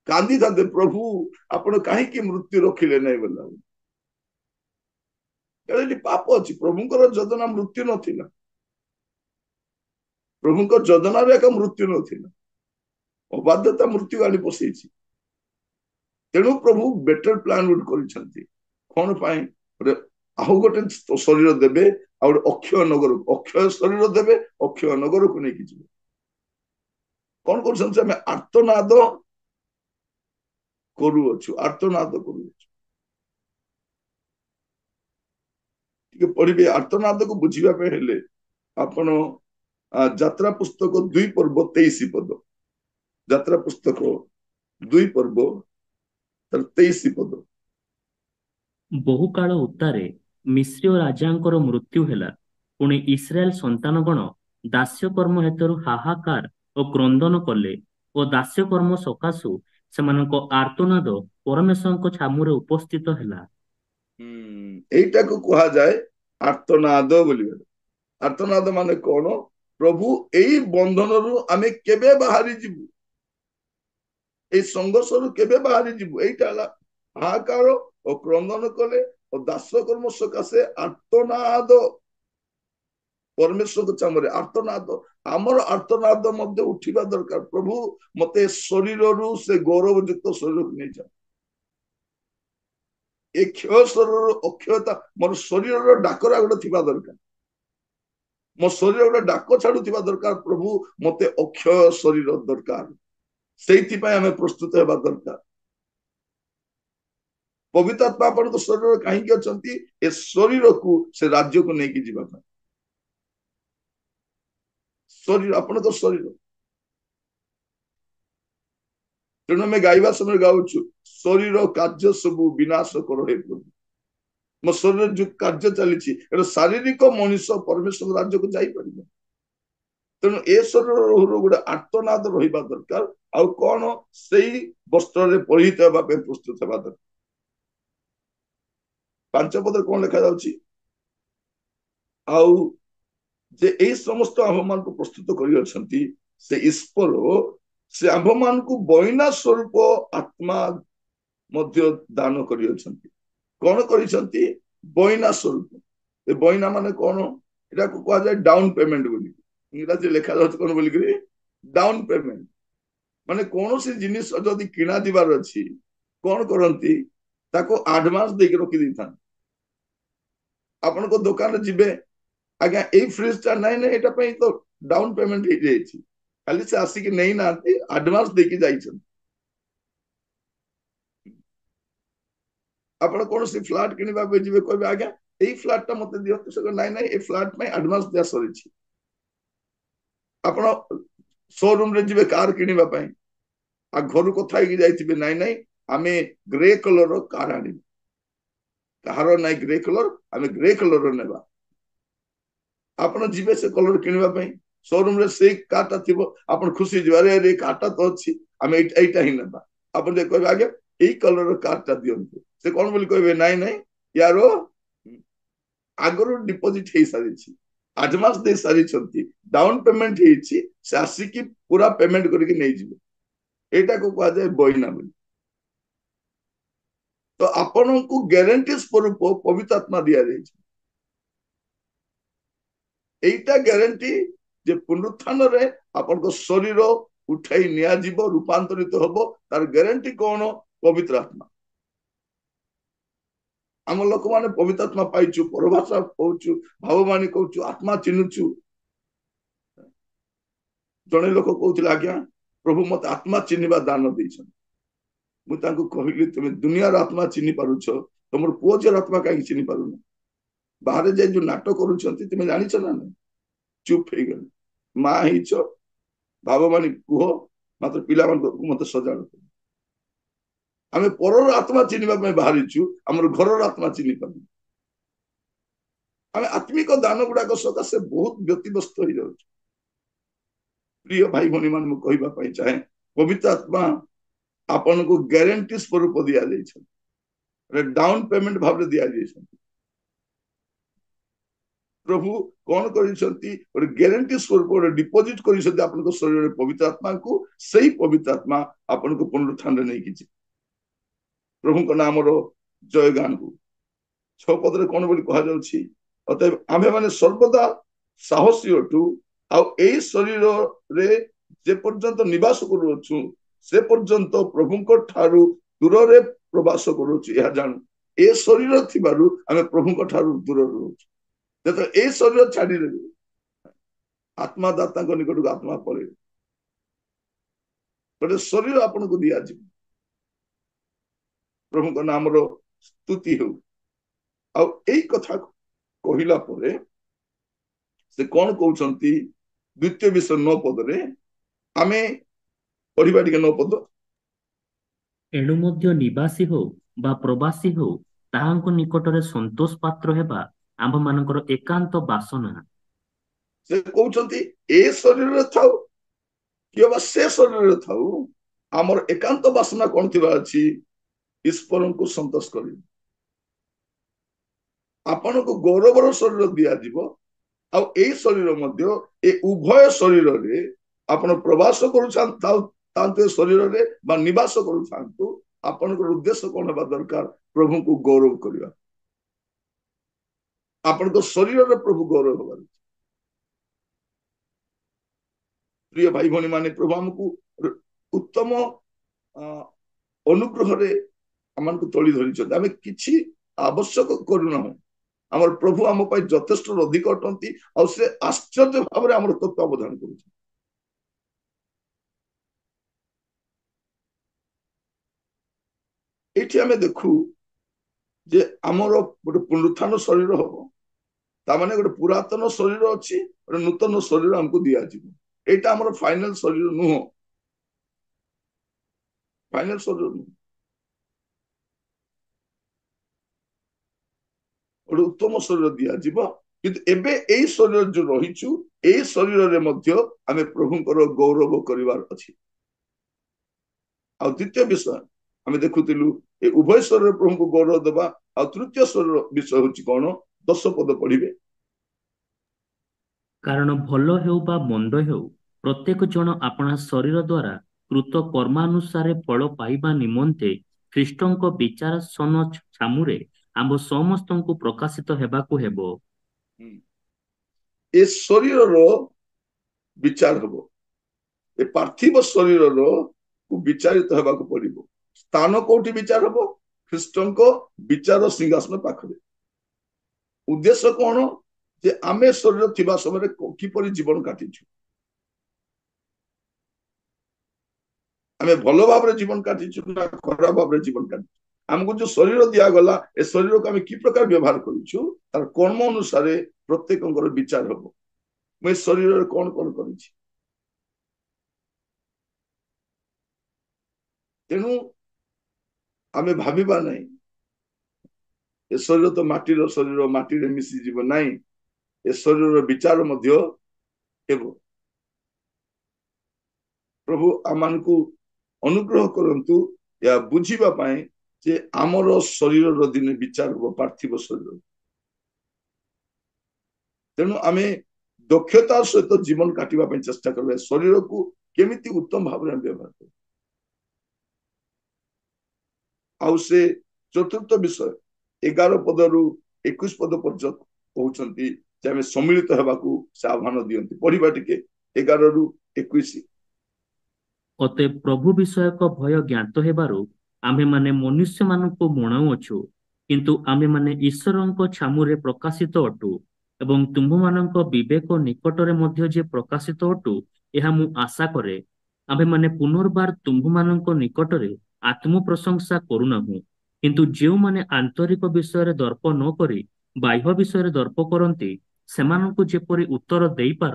କାନ୍ଦିଥାନ୍ତେ, ପ୍ରଭୁ ଆପଣ କାହିଁକି ମୃତ୍ୟୁ ରଖିଲେ ନାହିଁ ବୋଲା। ଏଠି ପାପ ଅଛି, ପ୍ରଭୁଙ୍କର ଯୋଜନା ମୃତ୍ୟୁ ନଥିଲା, ପ୍ରଭୁଙ୍କ ଯୋଜନାରେ ଏକ ମୃତ୍ୟୁ ନଥିଲା, ଅବାଧ୍ୟତା ମୃତ୍ୟୁ ଆଣି ପଶେଇଛି। ତେଣୁ ପ୍ରଭୁ ବେଟର ପ୍ଲାନ ଗୋଟେ କରିଛନ୍ତି। କଣ ପାଇଁ? ଗୋଟେ ଆଉ ଗୋଟେ ଶରୀର ଦେବେ, ଆଉ ଗୋଟେ ଅକ୍ଷୟ ନଗର, ଅକ୍ଷୟ ଶରୀର ଦେବେ, ଅକ୍ଷୟ ନଗରକୁ ନେଇକି ଯିବେ। କଣ କରୁଛନ୍ତି? ଆମେ ଆର୍ତ୍ତନାଦ କରୁଅଛୁ, ଆର୍ତ୍ତନାଦ କରୁଅଛୁ। ଟିକେ ପଢିବେ। ଆର୍ତ୍ତନାଦକୁ ବୁଝିବା ପାଇଁ ହେଲେ ଆପଣ ଯାତ୍ରା ପୁସ୍ତକ 2 ପର୍ବ 23 ପଦ, ଯାତ୍ରା ପୁସ୍ତକ 2 ପର୍ବ 23 ପଦ। ବହୁ କାଳ ଉତ୍ତାରେ ମିଶ୍ର ରାଜାଙ୍କର ମୃତ୍ୟୁ ହେଲା। ପୁଣି ଇସ୍ରାଏଲ ସନ୍ତାନଗଣ ଦାସ୍ୟକର୍ମ ହେତୁ ହାହାକାର ଓ କ୍ରନ୍ଦନ କଲେ, ଓ ଦାସ୍ୟକର୍ମ ସକାଶୁ ସେମାନଙ୍କ ଆର୍ତ୍ତନାଦ ପରମେଶ୍ୱରଙ୍କ ଛାମୁରେ ଉପସ୍ଥିତ ହେଲା। এইଟାକୁ କୁହାଯାଏ ଆର୍ତ୍ତନାଦ ବୋଲି। ଆର୍ତ୍ତନାଦ ମାନେ କଣ? ପ୍ରଭୁ ଏଇ ବନ୍ଧନରୁ ଆମେ କେବେ ବାହାରି ଯିବୁ, এই ସଂଘର୍ଷରୁ କେବେ ବାହାରି ଯିବୁ, ଏଇଟା ହେଲା ହାହାକାର ଓ କ୍ରନ୍ଦନ କଲେ ଓ ଦାସକର୍ମ ସକାଶେ ଆର୍ତ୍ତନାଦ ପରମେଶ୍ୱରଙ୍କ ଚାମରେ ଆର୍ତ୍ତନାଦ। ଆମର ଆର୍ତ୍ତନାଦ ମଧ୍ୟ ଉଠିବା ଦରକାର, ପ୍ରଭୁ ମତେ ଶରୀରରୁ ସେ ଗୌରବଯୁକ୍ତ ଶରୀରକୁ ନେଇଯାଅ। ଏ କ୍ଷୟ ଶରୀରର ଅକ୍ଷୟତା ମୋର ଶରୀରର ଡାକରା ଗୋଟେ ଥିବା ଦରକାର, ମୋ ଶରୀର ଗୋଟେ ଡାକ ଛାଡୁଥିବା ଦରକାର, ପ୍ରଭୁ ମତେ ଅକ୍ଷୟ ଶରୀର ଦରକାର। ସେଇଥିପାଇଁ ଆମେ ପ୍ରସ୍ତୁତ ହେବା ଦରକାର। ପବିତ୍ର ଆତ୍ମା ଆପଣଙ୍କ ଶରୀରରେ କାହିଁକି ଅଛନ୍ତି? ଏ ଶରୀରକୁ ସେ ରାଜ୍ୟକୁ ନେଇକି ଯିବା ପାଇଁ। ଶରୀର ଆପଣଙ୍କ ଶରୀର। ତେଣୁ ଆମେ ଗାଇବା ସମୟରେ ଗାଉଛୁ, ଶରୀର କାର୍ଯ୍ୟ ସବୁ ବିନାଶ କର ହେ ପ୍ରଭୁ। ମୋ ଶରୀରରେ ଯୋଉ କାର୍ଯ୍ୟ ଚାଲିଛି, ଏଟା ଶାରୀରିକ ମଣିଷ ପରମେଶ୍ୱର ରାଜ୍ୟକୁ ଯାଇପାରିବ। ତେଣୁ ଏ ଶରୀରର ଗୋଟେ ଆର୍ତ୍ତନାଦ ରହିବା ଦରକାର। ଆଉ କଣ? ସେଇ ବସ୍ତ୍ରରେ ପରିହିତ ହେବା ପାଇଁ ପ୍ରସ୍ତୁତ ହେବା ଦରକାର। 5 ପଦରେ କଣ ଲେଖା ଯାଉଛି? ଆଉ ଯେ ଏଇ ସମସ୍ତ ଆମ୍ଭମାନଙ୍କୁ ପ୍ରସ୍ତୁତ କରିଅଛନ୍ତି, ସେ ଈଶ୍ୱର ସେ ଆମ୍ଭମାନଙ୍କୁ ବଇନା ସ୍ୱରୂପ ଆତ୍ମା ମଧ୍ୟ ଦାନ କରିଅଛନ୍ତି। କଣ କରିଛନ୍ତି? ବଇନା ସ୍ୱରୂପ। ଏ ବଇନା ମାନେ କଣ? ଏଟାକୁ କୁହାଯାଏ ଡାଉନ ପେମେଣ୍ଟ ବୋଲି। ଇଂରାଜୀ ଲେଖା ଯାଉଛି କଣ ବୋଲିକିରି? Down payment. ମାନେ କୌଣସି ଜିନିଷ ଯଦି କିଣା ଯିବାର ଅଛି, କଣ କରନ୍ତି? ତାକୁ ଆଡଭାନ୍ସ ଦେଇକି ରଖି ଦେଇଥାନ୍ତି। ଆପଣଙ୍କ ଦୋକାନରେ ଯିବେ, ଆଜ୍ଞା ଏଇ ଫ୍ରିଜ ଟା ନାଇଁ ନାଇଁ ଏଟା ପାଇଁ ତ ଡାଉନ ପେମେଣ୍ଟ ହେଇଯାଇଛି, ଖାଲି ସେ ଆସିକି ନେଇନାହାନ୍ତି, ଆଡଭାନ୍ସ ଦେଇକି ଯାଇଛନ୍ତି। ଆପଣ କୌଣସି ଫ୍ଲାଟ କିଣିବା ପାଇଁ ଯିବେ, କହିବେ ଆଜ୍ଞା ଏଇ ଫ୍ଲାଟ ଟା ମତେ ଦିଅନ୍ତୁ, ସେ ନାଇଁ ନାଇଁ ଏ ଫ୍ଲାଟ ପାଇଁ ଆଡଭାନ୍ସ ଦିଆ ସରିଛି। ଆପଣ ଶୋରୁମ ରେ ଯିବେ କାର କିଣିବା ପାଇଁ, ଆଉ ଘରୁ କଥା ହେଇକି ଯାଇଥିବେ, ନାଇଁ ନାଇଁ ଆମେ ଗ୍ରେ କଲର କାର ଆଣିବୁ। କାହାର ନାଇଁ ଗ୍ରେ କଲର, ଆମେ ଗ୍ରେ କଲର ନେବା। ଆପଣ ଯିବେ ସେ କଲର କିଣିବା ପାଇଁ, ଶୋରୁମ ରେ ସେଇ କାରଟା ଥିବ, ଆପଣ ଖୁସି ଯିବେ, ଆରେ ଆରେ କାରଟା ତ ଅଛି, ଆମେ ଏଇଟା ହିଁ ନେବା। ଆପଣ ଯେ କହିବେ ଆଜ୍ଞା ଏଇ କଲର କାରଟା ଦିଅନ୍ତୁ, ସେ କଣ ବୋଲି କହିବେ? ନାଇଁ ନାଇଁ ୟାର ଆଗରୁ ଡିପୋଜିଟ ହେଇସାରିଛି, ଆଡଭାନ୍ସ ଦେଇ ସାରିଛନ୍ତି, ଡାଉନ ପେମେଣ୍ଟ ହେଇଛି, ସେ ଆସିକି ପୁରା ପେମେଣ୍ଟ କରିକି ନେଇଯିବେ। ଏଇଟାକୁ କୁହାଯାଏ ବଇନା ବୋଲି। ତ ଆପଣଙ୍କୁ ଗ୍ୟାରେଣ୍ଟି ସ୍ୱରୂପ ପବିତ୍ର ଆତ୍ମା ଦିଆଯାଇଛି। এইটা ଗ୍ୟାରେଣ୍ଟି ଯେ ପୁନରୁତ୍ଥାନରେ ଆପଣଙ୍କ ଶରୀର ଉଠାଇ ନିଆଯିବ, ରୂପାନ୍ତରିତ ହବ। ତାର ଗ୍ୟାରେଣ୍ଟି କଣ? ପବିତ୍ର ଆତ୍ମା। ଆମ ଲୋକମାନେ ପବିତ୍ର ଆତ୍ମା ପାଇଛୁ, ପରଭାଷା କହୁଛୁ, ଭାବବାଣୀ କହୁଛୁ, ଆତ୍ମା ଚିହ୍ନୁଛୁ। ଜଣେ ଲୋକ କହୁଥିଲେ, ଆଜ୍ଞା ପ୍ରଭୁ ମତେ ଆତ୍ମା ଚିହ୍ନିବା ଦାନ ଦେଇଛନ୍ତି। ମୁଁ ତାଙ୍କୁ କହିଲି, ତୁମେ ଦୁନିଆର ଆତ୍ମା ଚିହ୍ନି ପାରୁଛ, ତମର ପୁଅ ଝିଅର ଆତ୍ମା କାହିଁକି ଚିହ୍ନି ପାରୁନ? ବାହାରେ ଯାଇ ଯୋଉ ନାଟକ କରୁଛନ୍ତି ତୁମେ ଜାଣିଛ ନା ନାହିଁ? ଚୁପ୍ ହେଇଗଲେ। ମା ହେଇଛ, ଭାବବାଣୀ କୁହ, ମାତ୍ର ପିଲାମାନଙ୍କୁ ମତେ ସଜାଡ। ଆମେ ପରର ଆତ୍ମା ଚିହ୍ନିବା ପାଇଁ ବାହାରିଛୁ, ଆମର ଘରର ଆତ୍ମା ଚିହ୍ନି ପାରୁନୁ। ଆମେ ଆତ୍ମିକ ଦାନ ଗୁଡାକ ସକାଶେ ବହୁତ ବ୍ୟତିବ୍ୟସ୍ତ ହେଇଯାଉଛୁ। ପ୍ରିୟ ଭାଇ ଭଉଣୀ ମାନେ, ମୁଁ କହିବା ପାଇଁ ଚାହେଁ, ପବିତ୍ର ଆତ୍ମା ଆପଣଙ୍କୁ ଗ୍ୟାରେଣ୍ଟି ସ୍ୱରୂପ ଦିଆଯାଇଛନ୍ତି, ଡାଉନ ପେମେଣ୍ଟ ଭାବରେ ଦିଆଯାଇଛନ୍ତି। ପ୍ରଭୁ କଣ କରିଛନ୍ତି? ଗୋଟେ ଗ୍ୟାରେଣ୍ଟି ସ୍ୱରୂପ ଗୋଟେ ଡିପୋଜିଟ କରିଛନ୍ତି ଆପଣଙ୍କ ଶରୀରରେ ପବିତ୍ର ଆତ୍ମାକୁ। ସେଇ ପବିତ୍ର ଆତ୍ମା ଆପଣଙ୍କୁ ପୁନରୁତ୍ଥାନରେ ନେଇକି ଯିବେ। ପ୍ରଭୁଙ୍କ ନାମର ଜୟଗାନ ହଉ। 6 ପଦରେ କଣ ବୋଲି କୁହାଯାଉଛି? ଅତଏବ ଆମ୍ଭେମାନେ ସର୍ବଦା ସାହସୀ ଅଟୁ, ଆଉ ଏଇ ଶରୀରରେ ଯେ ପର୍ଯ୍ୟନ୍ତ ନିବାସ କରୁଅଛୁ, ସେ ପର୍ଯ୍ୟନ୍ତ ପ୍ରଭୁଙ୍କ ଠାରୁ ଦୂରରେ ପ୍ରବାସ କରୁଅଛୁ, ଏହା ଜାଣୁ। ଏ ଶରୀର ଥିବାରୁ ଆମେ ପ୍ରଭୁଙ୍କ ଠାରୁ ଦୂରରେ ରହୁଛୁ। ଯେତେବେଳେ ଏ ଶରୀର ଛାଡିଦେବେ, ଆତ୍ମାଦାତାଙ୍କ ନିକଟକୁ ଆତ୍ମା ପଳେଇବ। ଗୋଟେ ଶରୀର ଆପଣଙ୍କୁ ଦିଆଯିବ। ପ୍ରଭୁଙ୍କ ନାମର ସ୍ତୁତି ହେଉ। ଆଉ ଏଇ କଥା କହିଲା ପରେ ସେ କଣ କହୁଛନ୍ତି? ଦ୍ୱିତୀୟ ବିଷୟ 9 ପଦରେ ଆମେ ପଢିବା ଟିକେ 9 ପଦ। ଏଣୁ ମଧ୍ୟ ନିବାସୀ ହଉ ବା ପ୍ରବାସୀ ହଉ, ତାହାଙ୍କ ନିକଟରେ ସନ୍ତୋଷ ପାତ୍ର ହେବା ଆମ୍ଭମାନଙ୍କର ଏକାନ୍ତ ବାସନା। ସେ କହୁଛନ୍ତି ଏ ଶରୀରରେ ଥାଉ କିମ୍ବା ସେ ଶରୀରରେ ଥାଉ, ଆମର ଏକାନ୍ତ ବାସନା କଣ ଥିବା ଅଛି? ଈଶ୍ୱରଙ୍କୁ ସନ୍ତୋଷ କରିବ। ଆପଣଙ୍କୁ ଗୌରବର ଶରୀର ଦିଆଯିବ, ଆଉ ଏଇ ଶରୀର ମଧ୍ୟ, ଏ ଉଭୟ ଶରୀରରେ ଆପଣ ପ୍ରବାସ କରୁଥାନ୍ତୁ ଏ ଶରୀରରେ ବା ନିବାସ କରୁଥାନ୍ତୁ, ଆପଣଙ୍କର ଉଦ୍ଦେଶ୍ୟ କଣ ହେବା ଦରକାର? ପ୍ରଭୁଙ୍କୁ ଗୌରବ କରିବା। ଆପଣଙ୍କ ଶରୀରରେ ପ୍ରଭୁ ଗୌରବ ହେବାର। ପ୍ରିୟ ଭାଇ ଭଉଣୀ ମାନେ, ପ୍ରଭୁ ଆମକୁ ଉତ୍ତମ ଅନୁଗ୍ରହରେ ଆମକୁ ତୋଳି ଧରିଛନ୍ତି। ଆମେ କିଛି ଆବଶ୍ୟକ କରୁନାହୁଁ। ଆମର ପ୍ରଭୁ ଆମ ପାଇଁ ଯଥେଷ୍ଟ ଅଧିକ ଅଟନ୍ତି, ଆଉ ସେ ଆଶ୍ଚର୍ଯ୍ୟ ଭାବରେ ଆମର ତତ୍ତ୍ୱାବଧାନ କରୁଛନ୍ତି। ଏଇଠି ଆମେ ଦେଖୁ ଯେ ଆମର ଗୋଟେ ପୁନରୁତ୍ଥାନ ଶରୀର ହବ। ତାମାନେ ଗୋଟେ ପୁରାତନ ଶରୀର ଅଛି, ଗୋଟେ ନୂତନ ଶରୀର ଆମକୁ ଦିଆଯିବ। ଏଇଟା ଆମର ଫାଇନାଲ ଶରୀର ନୁହଁ। ଫାଇନାଲ ଶରୀର ନୁହଁ, ଗୋଟେ ଉତ୍ତମ ଶରୀର ଦିଆଯିବ। କିନ୍ତୁ ଏବେ ଏଇ ଶରୀର ଯୋଉ ରହିଛୁ, ଏଇ ଶରୀରରେ ମଧ୍ୟ ଆମେ ପ୍ରଭୁଙ୍କର ଗୌରବ କରିବାର ଅଛି। ଆଉ ଦ୍ୱିତୀୟ ବିଷୟ ଆମେ ଦେଖୁଥିଲୁ, ଏ ଉଭୟ ଶରୀର ପ୍ରଭୁଙ୍କୁ ଗୌରବ ଦେବା। ଆଉ ତୃତୀୟ ଶରୀର ବିଷୟ ହଉଛି କଣ? 10 ପଦ ପଢିବେ। କାରଣ ଭଲ ହେଉ ବା ମନ୍ଦ ହେଉ, ପ୍ରତ୍ୟେକ ଜଣ ଆପଣା ଶରୀର ଦ୍ୱାରା କୃତ କର୍ମାନୁସାରେ ଫଳ ପାଇବା ନିମନ୍ତେ ଖ୍ରୀଷ୍ଟଙ୍କ ବିଚାରାସନ ସାମୁରେ ଆମ୍ଭ ସମସ୍ତଙ୍କୁ ପ୍ରକାଶିତ ହେବାକୁ ହେବ। ଏ ଶରୀରର ବିଚାର ହବ। ଏ ପାର୍ଥିବ ଶରୀରର ବିଚାରିତ ହେବାକୁ ପଡିବ। ସ୍ଥାନ କୋଉଠି ବିଚାର ହବ? ଖ୍ରୀଷ୍ଟଙ୍କ ବିଚାର ସିଂହାସନ ପାଖରେ। ଉଦ୍ଦେଶ୍ୟ କଣ? ଯେ ଆମେ ଶରୀର ଥିବା ସମୟରେ କିପରି ଜୀବନ କାଟିଛୁ। ଆମେ ଭଲ ଭାବରେ ଜୀବନ କାଟିଛୁ ନା ଖରାପ ଭାବରେ ଜୀବନ କାଟିଛୁ? ଆମକୁ ଯୋଉ ଶରୀର ଦିଆଗଲା, ଏ ଶରୀରକୁ ଆମେ କି ପ୍ରକାର ବ୍ୟବହାର କରିଛୁ, ତାର କର୍ମ ଅନୁସାରେ ପ୍ରତ୍ୟେକଙ୍କର ବିଚାର ହବ। ମୁଁ ଏ ଶରୀରରେ କଣ କଣ କରିଛି। ତେଣୁ ଆମେ ଭାବିବା ନାହିଁ ଏ ଶରୀର ତ ମାଟିର ଶରୀର, ମାଟିରେ ମିଶିଯିବ। ନାହିଁ, ଏ ଶରୀରର ବିଚାର ମଧ୍ୟ ହେବ। ପ୍ରଭୁ ଆମମାନଙ୍କୁ ଅନୁଗ୍ରହ କରନ୍ତୁ ଏହା ବୁଝିବା ପାଇଁ ଯେ ଆମର ଶରୀରର ଦିନେ ବିଚାର ହବ, ପାର୍ଥିବ ଶରୀର। ତେଣୁ ଆମେ ଦକ୍ଷତାର ସହିତ ଜୀବନ କାଟିବା ପାଇଁ ଚେଷ୍ଟା କରିବା। ଶରୀରକୁ କେମିତି ଉତ୍ତମ ଭାବରେ ଆମେ ବ୍ୟବହାର କରିବା। ଆଉ ସେ ଚତୁର୍ଥ ବିଷୟ 11 ପଦରୁ 21 ପଦ ପର୍ଯ୍ୟନ୍ତ କହୁଛନ୍ତି, ଯେ ଆମେ ସମ୍ମିଳିତ ହେବାକୁ ସେ ଆହ୍ୱାନ ଦିଅନ୍ତି। ପଢିବା ଟିକେ 11 ରୁ 21। ଅତଏବ ପ୍ରଭୁ ବିଷୟକ ଭୟ ଜ୍ଞାତ ହେବାରୁ ଆମ୍ଭେମାନେ ମନୁଷ୍ୟମାନଙ୍କୁ ମଣାଉଅଛୁ, କିନ୍ତୁ ଆମ୍ଭେମାନେ ଈଶ୍ୱରଙ୍କ ଛାମୁରେ ପ୍ରକାଶିତ ଅଟୁ ଏବଂ ତୁମ୍ଭମାନଙ୍କ ବିବେକ ନିକଟରେ ମଧ୍ୟ ଯେ ପ୍ରକାଶିତ ଅଟୁ, ଏହା ମୁଁ ଆଶା କରେ। ଆମ୍ଭେମାନେ ପୁନର୍ବାର ତୁମ୍ଭମାନଙ୍କ ନିକଟରେ ଆତ୍ମପ୍ରଶଂସା କରୁନାହୁଁ, କିନ୍ତୁ ଯେଉଁମାନେ ଆନ୍ତରିକ ବିଷୟରେ ଦର୍ପ ନ କରି ବାହ୍ୟ ବିଷୟରେ ଦର୍ପ କରନ୍ତି, ସେମାନଙ୍କୁ ଯେପରି ଉତ୍ତର ଦେଇପାର,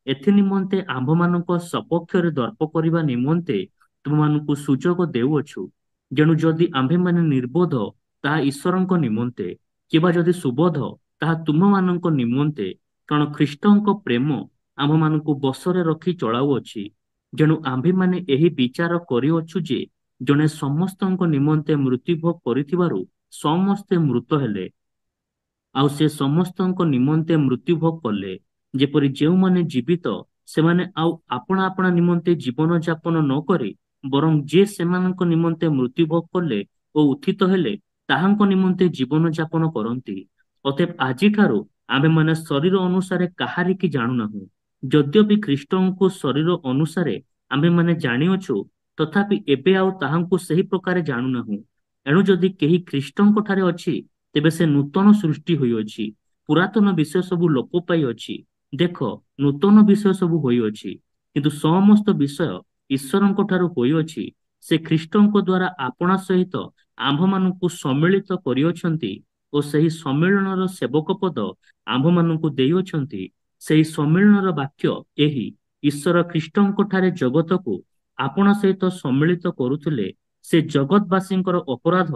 ଏଥି ନିମନ୍ତେ ଆମ୍ଭମାନଙ୍କ ସପକ୍ଷରେ ଦର୍ପ କରିବା ନିମନ୍ତେ ତୁମମାନଙ୍କୁ ସୁଯୋଗ ଦେଉଅଛୁ। ଯେଣୁ ଯଦି ଆମ୍ଭେମାନେ ନିର୍ବୋଧ, ତାହା ଈଶ୍ୱରଙ୍କ ନିମନ୍ତେ, କିମ୍ବା ଯଦି ସୁବୋଧ, ତାହା ତୁମମାନଙ୍କ ନିମନ୍ତେ, କାରଣ ଖ୍ରୀଷ୍ଟଙ୍କ ପ୍ରେମ ଆମ୍ଭମାନଙ୍କୁ ବଶରେ ରଖି ଚଳାଉଅଛି। ଯେଣୁ ଆମ୍ଭେମାନେ ଏହି ବିଚାର କରିଅଛୁ ଯେ ଜଣେ ସମସ୍ତଙ୍କ ନିମନ୍ତେ ମୃତ୍ୟୁଭୋଗ କରିଥିବାରୁ ସମସ୍ତେ ମୃତ ହେଲେ, ଆଉ ସେ ସମସ୍ତଙ୍କ ନିମନ୍ତେ ମୃତ୍ୟୁଭୋଗ କଲେ, ଯେପରି ଯେଉଁମାନେ ଜୀବିତ ସେମାନେ ଆଉ ଆପଣା ଆପଣା ନିମନ୍ତେ ଜୀବନ ଯାପନ ନ କରି ବରଂ ଯେ ସେମାନଙ୍କ ନିମନ୍ତେ ମୃତ୍ୟୁଭୋଗ କଲେ ଓ ଉତ୍ଥିତ ହେଲେ ତାହାଙ୍କ ନିମନ୍ତେ ଜୀବନ ଯାପନ କରନ୍ତି। ଅତଏବ ଆଜିଠାରୁ ଆମ୍ଭେମାନେ ଶରୀର ଅନୁସାରେ କାହାରିକି ଜାଣୁନାହୁଁ। ଯଦ୍ୟପି ଖ୍ରୀଷ୍ଟଙ୍କୁ ଶରୀର ଅନୁସାରେ ଆମ୍ଭେମାନେ ଜାଣିଅଛୁ, ତଥାପି ଏବେ ଆଉ ତାହାଙ୍କୁ ସେହି ପ୍ରକାରେ ଜାଣୁନାହୁଁ। ଏଣୁ ଯଦି କେହି ଖ୍ରୀଷ୍ଟଙ୍କ ଠାରେ ଅଛି, ତେବେ ସେ ନୂତନ ସୃଷ୍ଟି ହୋଇଅଛି। ପୁରାତନ ବିଷୟ ସବୁ ଲୋପ ପାଇଅଛି, ଦେଖ ନୂତନ ବିଷୟ ସବୁ ହୋଇଅଛି। କିନ୍ତୁ ସମସ୍ତ ବିଷୟ ଈଶ୍ୱରଙ୍କ ଠାରୁ ହୋଇଅଛି। ସେ ଖ୍ରୀଷ୍ଟଙ୍କ ଦ୍ୱାରା ଆପଣା ସହିତ ଆମ୍ଭମାନଙ୍କୁ ସମ୍ମିଳିତ କରିଅଛନ୍ତି ଓ ସେହି ସମ୍ମିଳନର ସେବକ ପଦ ଆମ୍ଭମାନଙ୍କୁ ଦେଇଅଛନ୍ତି। ସେହି ସମ୍ମିଳନର ବାକ୍ୟ ଏହି: ଈଶ୍ୱର ଖ୍ରୀଷ୍ଟଙ୍କ ଠାରେ ଜଗତକୁ ଆପଣା ସହିତ ସମ୍ମିଳିତ କରୁଥିଲେ, ସେ ଜଗତବାସୀଙ୍କର ଅପରାଧ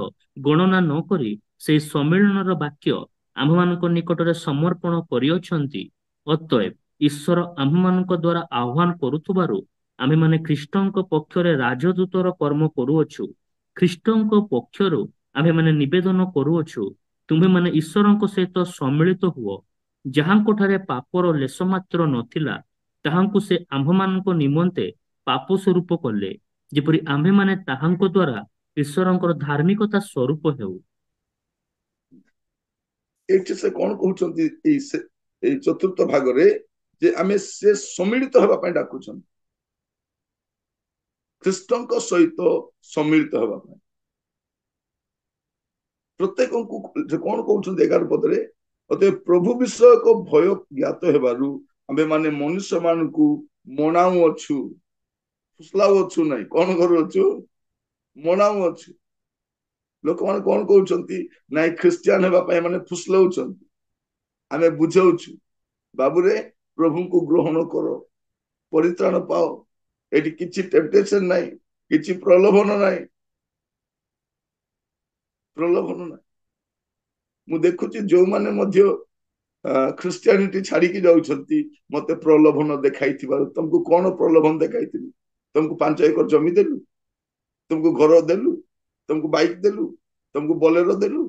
ଗଣନା ନ କରି ସେହି ସମ୍ମିଳନର ବାକ୍ୟ ଆମ୍ଭମାନଙ୍କ ନିକଟରେ ସମର୍ପଣ କରିଅଛନ୍ତି। ଅତଏବ ଈଶ୍ୱର ଆମ୍ଭମାନଙ୍କ ଦ୍ୱାରା ଆହ୍ୱାନ କରୁଥିବାରୁ ଆମ୍ଭେମାନେ ଖ୍ରୀଷ୍ଟଙ୍କ ପକ୍ଷରେ ରାଜଦୂତର କର୍ମ କରୁଅଛୁ। ଖ୍ରୀଷ୍ଟଙ୍କ ପକ୍ଷରୁ ଆମ୍ଭେମାନେ ନିବେଦନ କରୁଅଛୁ, ତୁମ୍ଭେମାନେ ଈଶ୍ୱରଙ୍କ ସହିତ ସମ୍ମିଳିତ ହୁଅ। ଯାହାଙ୍କଠାରେ ପାପର ଲେଶ ମାତ୍ର ନଥିଲା, ତାହାଙ୍କୁ ସେ ଆମ୍ଭମାନଙ୍କ ନିମନ୍ତେ ପାପ ସ୍ୱରୂପ କଲେ, ଯେପରି ଆମ୍ଭେମାନେ ତାହାଙ୍କ ଦ୍ୱାରା ଈଶ୍ୱରଙ୍କର ଧାର୍ମିକତା ସ୍ୱରୂପ ହେଉ। ଏଇଠି ସେ କଣ କହୁଛନ୍ତି ଏଇ ଚତୁର୍ଥ ଭାଗରେ, ଯେ ଆମେ ସେ ସମ୍ମିଳିତ ହେବା ପାଇଁ ଡାକୁଛନ୍ତି, ଖ୍ରୀଷ୍ଟଙ୍କ ସହିତ ସମ୍ମିଳିତ ହେବା ପାଇଁ। ପ୍ରତ୍ୟେକଙ୍କୁ କଣ କହୁଛନ୍ତି 11 ପଦରେ, ପ୍ରଭୁ ବିଷୟକ ଭୟ ଜ୍ଞାତ ହେବାରୁ ଆମ୍ଭେମାନେ ମନୁଷ୍ୟ ମାନଙ୍କୁ ମଣାଉଅଛୁ, ଫୁସଲାଉଅଛୁ ନାହିଁ, କଣ କରୁଅଛୁ? ମଣାଉଅଛୁ। ଲୋକମାନେ କଣ କହୁଛନ୍ତି? ନାଇଁ, ଖ୍ରୀଷ୍ଟିଆନ ହେବା ପାଇଁ ମାନେ ଫୁସଲଉଛନ୍ତି। ଆମେ ବୁଝାଉଛୁ, ବାବୁରେ ପ୍ରଭୁଙ୍କୁ ଗ୍ରହଣ କର, ପରିତ୍ରାଣ ପାଅ, ଏଠି କିଛି ଟେମ୍ପଟେସନ ନାହିଁ, କିଛି ପ୍ରଲୋଭନ ନାହିଁ, ପ୍ରଲୋଭନ ନାହିଁ। ମୁଁ ଦେଖୁଛି ଯୋଉମାନେ ମଧ୍ୟ ଖ୍ରୀଷ୍ଟିଆନିଟି ଛାଡିକି ଯାଉଛନ୍ତି, ମତେ ପ୍ରଲୋଭନ ଦେଖାଇଥିବାରୁ। ତମକୁ କଣ ପ୍ରଲୋଭନ ଦେଖାଇଥିଲୁ? ତମକୁ 5 ଏକର ଜମି ଦେଲୁ, ତମକୁ ଘର ଦେଲୁ, ତମକୁ ବାଇକ୍ ଦେଲୁ, ତମକୁ ବୋଲେରୋ ଦେଲୁ,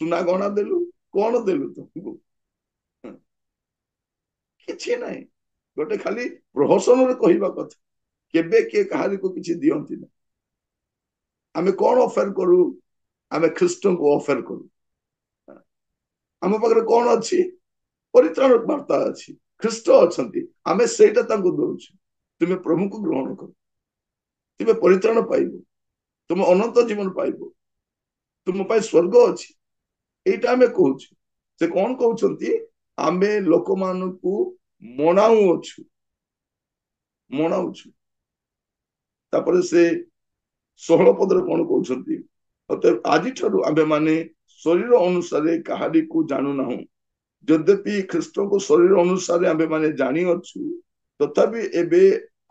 ସୁନା ଗହଣା ଦେଲୁ, କଣ ଦେଲୁ ତମକୁ? କିଛି ନାହିଁ। ଗୋଟେ ଖାଲି ପ୍ରହସନରେ କହିବା କଥା। କେବେ କିଏ କାହାରିକୁ କିଛି ଦିଅନ୍ତି ନା। ଆମେ କଣ ଅଫର କରୁ? ଆମେ ଖ୍ରୀଷ୍ଟଙ୍କୁ ଅଫର କରୁ। ଆମ ପାଖରେ କଣ ଅଛି? ପରିତ୍ରାଣ ବାର୍ତ୍ତା ଅଛି, ଖ୍ରୀଷ୍ଟ ଅଛନ୍ତି, ଆମେ ସେଇଟା ତାଙ୍କୁ ଦଉଛୁ। ତୁମେ ପ୍ରଭୁଙ୍କୁ ଗ୍ରହଣ କର, ତୁମେ ପରିତ୍ରାଣ ପାଇବ, ତୁମେ ଅନନ୍ତ ଜୀବନ ପାଇବ, ତୁମ ପାଇଁ ସ୍ୱର୍ଗ ଅଛି, ଏଇଟା ଆମେ କହୁଛୁ। ସେ କଣ କହୁଛନ୍ତି? ଆମେ ଲୋକମାନଙ୍କୁ ମଣାଉଅଛୁ, ମଣାଉଛୁ। ତାପରେ ସେ 16 ପଦରେ କଣ କହୁଛନ୍ତି? ଆଜିଠାରୁ ଆମ୍ଭେମାନେ ଶରୀର ଅନୁସାରେ କାହାରିକୁ ଜାଣୁନାହୁଁ। ଯଦ୍ୟପି ଖ୍ରୀଷ୍ଟଙ୍କୁ ଶରୀର ଅନୁସାରେ ଆମ୍ଭେମାନେ ଜାଣିଅଛୁ, ତଥାପି ଏବେ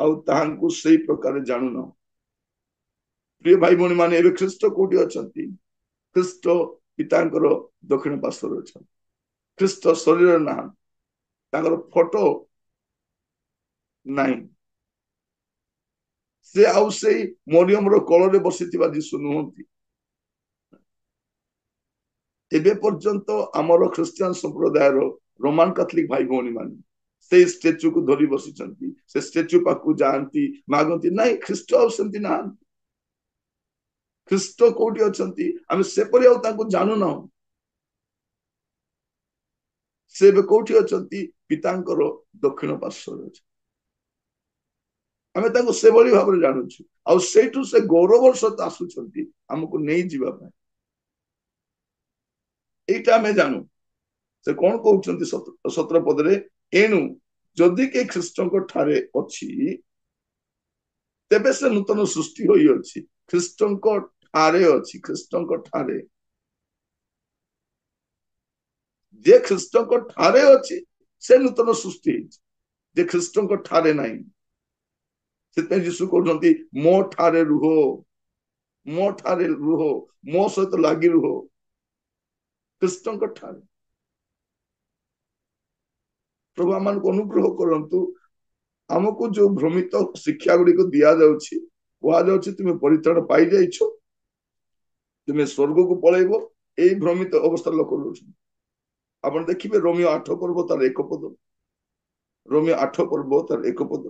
ଆଉ ତାହାଙ୍କୁ ସେଇ ପ୍ରକାର ଜାଣୁନାହୁଁ। ପ୍ରିୟ ଭାଇ ଭଉଣୀ ମାନେ, ଏବେ ଖ୍ରୀଷ୍ଟ କୋଉଠି ଅଛନ୍ତି? ଖ୍ରୀଷ୍ଟ ପିତାଙ୍କର ଦକ୍ଷିଣ ପାର୍ଶ୍ୱରେ ଅଛନ୍ତି। ଖ୍ରୀଷ୍ଟ ଶରୀର ନାହାନ୍ତି, ତାଙ୍କର ଫଟୋ ନାହିଁ। ସେ ଆଉ ସେଇ ମରିୟମର କୋଳରେ ବସିଥିବା ଯୀଶୁ ନୁହନ୍ତି। ଏବେ ପର୍ଯ୍ୟନ୍ତ ଆମର ଖ୍ରୀଷ୍ଟିଆନ ସମ୍ପ୍ରଦାୟର ରୋମାନ କାଥଲିକ ଭାଇ ଭଉଣୀ ମାନେ ସେଇ ଷ୍ଟାଚ୍ୟୁକୁ ଧରି ବସିଛନ୍ତି। ସେ ଷ୍ଟାଚ୍ୟୁ ପାଖକୁ ଯାଆନ୍ତି, ମାଗନ୍ତି। ନାଇଁ, ଖ୍ରୀଷ୍ଟ ଆଉ ସେମିତି ନାହାନ୍ତି। ଖ୍ରୀଷ୍ଟ କୋଉଠି ଅଛନ୍ତି? ଆମେ ସେପରି ଆଉ ତାଙ୍କୁ ଜାଣୁନାହୁଁ। ସେ ଏବେ କୋଉଠି ଅଛନ୍ତି? ପିତାଙ୍କର ଦକ୍ଷିଣ ପାର୍ଶ୍ୱରେ ଅଛନ୍ତି। ଆମେ ତାଙ୍କୁ ସେଭଳି ଭାବରେ ଜାଣୁଛୁ, ଆଉ ସେଇଠୁ ସେ ଗୌରବର ସହିତ ଆସୁଛନ୍ତି ଆମକୁ ନେଇଯିବା ପାଇଁ। ଏଇଟା ଆମେ ଜାଣୁ। ସେ କଣ କହୁଛନ୍ତି 17 ପଦରେ, ଏଣୁ ଯଦି କିଏ ଖ୍ରୀଷ୍ଟଙ୍କ ଠାରେ ଅଛି ତେବେ ସେ ନୂତନ ସୃଷ୍ଟି ହୋଇଅଛି। ଖ୍ରୀଷ୍ଟଙ୍କ ଠାରେ ଅଛି, ଖ୍ରୀଷ୍ଟଙ୍କ ଠାରେ। ଯେ ଖ୍ରୀଷ୍ଟଙ୍କ ଠାରେ ଅଛି ସେ ନୂତନ ସୃଷ୍ଟି ହେଇଛି। ଯେ ଖ୍ରୀଷ୍ଟଙ୍କ ଠାରେ ନାହିଁ, ସେଥିପାଇଁ ଯୀଶୁ କହୁଛନ୍ତି ମୋ ଠାରେ ରୁହ, ମୋ ଠାରେ ରୁହ, ମୋ ସହିତ ଲାଗି ରୁହ, ଖ୍ରୀଷ୍ଟଙ୍କ ଠାରେ। ପ୍ରଭୁ ଆମମାନଙ୍କୁ ଅନୁଗ୍ରହ କରନ୍ତୁ। ଆମକୁ ଯୋଉ ଭ୍ରମିତ ଶିକ୍ଷା ଗୁଡିକ ଦିଆଯାଉଛି, କୁହାଯାଉଛି ତୁମେ ପରିତ୍ରାଣ ପାଇଯାଇଛ, ତୁମେ ସ୍ୱର୍ଗକୁ ପଳେଇବ, ଏଇ ଭ୍ରମିତ ଅବସ୍ଥାରେ ଲୋକ ରହୁଛନ୍ତି। ଆପଣ ଦେଖିବେ ରୋମିଓ 8 ପର୍ବ ତାର 1 ପଦ, ରୋମିଓ 8 ପର୍ବ ତାର 1 ପଦ।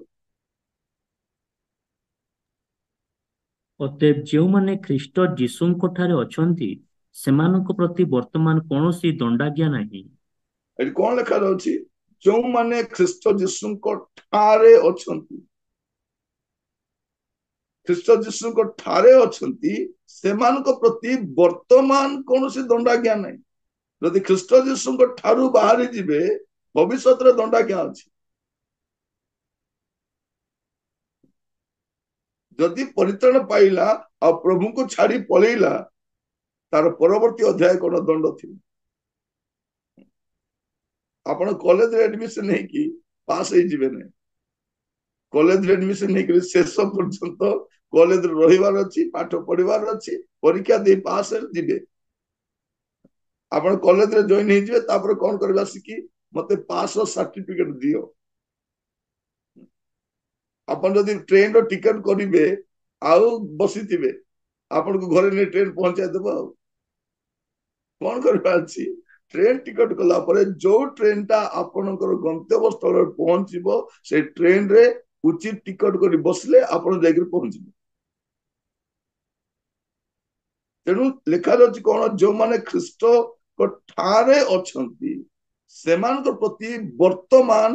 ଅତଏବ ଯେଉଁମାନେ ଖ୍ରୀଷ୍ଟ ଯୀଶୁଙ୍କ ଠାରେ ଅଛନ୍ତି ସେମାନଙ୍କ ପ୍ରତି ବର୍ତ୍ତମାନ କୌଣସି ଦଣ୍ଡାଜ୍ଞା ନାହିଁ। ଏଠି କଣ ଲେଖାଯାଉଛି? ଯେଉଁମାନେ ଖ୍ରୀଷ୍ଟ ଯୀଶୁଙ୍କ ଠାରେ ଅଛନ୍ତି, ଖ୍ରୀଷ୍ଟ ଯୀଶୁଙ୍କ ଠାରେ ଅଛନ୍ତି, ସେମାନଙ୍କ ପ୍ରତି ବର୍ତ୍ତମାନ କୌଣସି ଦଣ୍ଡାଜ୍ଞା ନାହିଁ। ଯଦି ଖ୍ରୀଷ୍ଟ ଯୀଶୁଙ୍କ ଠାରୁ ବାହାରି ଯିବେ, ଭବିଷ୍ୟତରେ ଦଣ୍ଡାଜ୍ଞା ଅଛି। ଯଦି ପରିତ୍ରାଣ ପାଇଲା ଆଉ ପ୍ରଭୁଙ୍କୁ ଛାଡି ପଳେଇଲା, ତାର ପରବର୍ତ୍ତୀ ଅଧ୍ୟାୟ କଣ? ଦଣ୍ଡ ଥିବ। ଆପଣ କଲେଜରେ ଆଡମିସନ ହେଇକି ପାସ୍ ହେଇଯିବେ ନାହିଁ। କଲେଜରେ ଆଡମିସନ ହେଇକି ଶେଷ ପର୍ଯ୍ୟନ୍ତ କଲେଜରେ ରହିବାର ଅଛି, ପାଠ ପଢିବାର ଅଛି, ପରୀକ୍ଷା ଦେଇ ପାସ୍ ଯିବେ। ଆପଣ କଲେଜରେ ଜଏନ ହେଇଯିବେ, ତାପରେ କଣ କରିବେ? ଆସିକି ମତେ ପାସ୍ ସାର୍ଟିଫିକେଟ ଦିଅ। ଆପଣ ଯଦି ଟ୍ରେନର ଟିକେଟ କରିବେ ଆଉ ବସିଥିବେ, ଆପଣଙ୍କୁ ଘରେ ନେଇ ଟ୍ରେନ ପହଞ୍ଚାଇଦେବ। ଆଉ କଣ କରିବା ଅଛି? ଟ୍ରେନ ଟିକେଟ କଲା ପରେ ଯୋଉ ଟ୍ରେନଟା ଆପଣଙ୍କର ଗନ୍ତବ୍ୟ ସ୍ଥଳରେ ପହଞ୍ଚିବ, ସେଇ ଟ୍ରେନରେ ଉଚିତ ଟିକଟ କରି ବସିଲେ ଆପଣ ଯାଇକି ପହଞ୍ଚିବେ। ତେଣୁ ଲେଖାଯାଉଛି କଣ? ଯୋଉମାନେ ଖ୍ରୀଷ୍ଟଙ୍କ ଠାରେ ଅଛନ୍ତି ସେମାନଙ୍କ ପ୍ରତି ବର୍ତ୍ତମାନ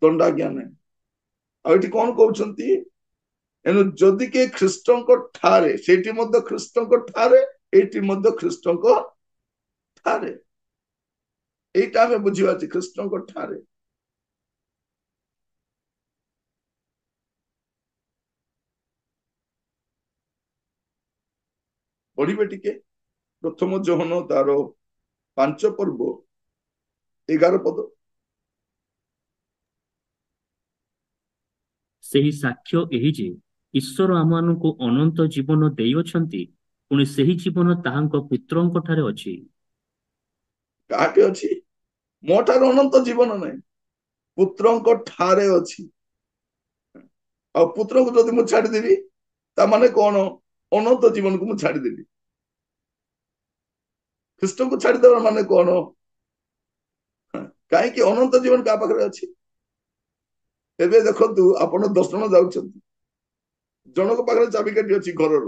ଦଣ୍ଡାଜ୍ଞା ନାହିଁ। ଆଉ ଏଠି କଣ କହୁଛନ୍ତି? ଏଣୁ ଯଦି କିଏ ଖ୍ରୀଷ୍ଟଙ୍କ ଠାରେ, ସେଇଠି ମଧ୍ୟ ଖ୍ରୀଷ୍ଟଙ୍କ ଠାରେ, ଏଇଠି ମଧ୍ୟ ଖ୍ରୀଷ୍ଟଙ୍କ ଠାରେ। এইটা ଆମେ ବୁଝିବା ଅଛି, ଖ୍ରୀଷ୍ଟଙ୍କ ଠାରେ। ପଢିବେ ଟିକେ ପ୍ରଥମ ଯୋହନ ତାର 5 ପର୍ବ 11 ପଦ। ସେହି ସାକ୍ଷ୍ୟ ଏହି ଯେ ଈଶ୍ୱର ଆମମାନଙ୍କୁ ଅନନ୍ତ ଜୀବନ ଦେଇଅଛନ୍ତି, ପୁଣି ସେହି ଜୀବନ ତାହାଙ୍କ ପୁତ୍ରଙ୍କ ଠାରେ ଅଛି। କାହାଠି ଅଛି? ମୋ ଠାରେ ଅନନ୍ତ ଜୀବନ ନାହିଁ, ପୁତ୍ରଙ୍କ ଠାରେ ଅଛି। ଆଉ ପୁତ୍ରକୁ ଯଦି ମୁଁ ଛାଡିଦେବି, ତାମାନେ କଣ? ଅନନ୍ତ ଜୀବନକୁ ମୁଁ ଛାଡିଦେବି। ଖ୍ରୀଷ୍ଟଙ୍କୁ ଛାଡିଦେବା ମାନେ କଣ? କାହିଁକି? ଅନନ୍ତ ଜୀବନ କାହା ପାଖରେ ଅଛି? ଏବେ ଦେଖନ୍ତୁ, ଆପଣ 10 ଜଣ ଯାଉଛନ୍ତି, ଜଣଙ୍କ ପାଖରେ ଚାବିକାଠି ଅଛି ଘରର,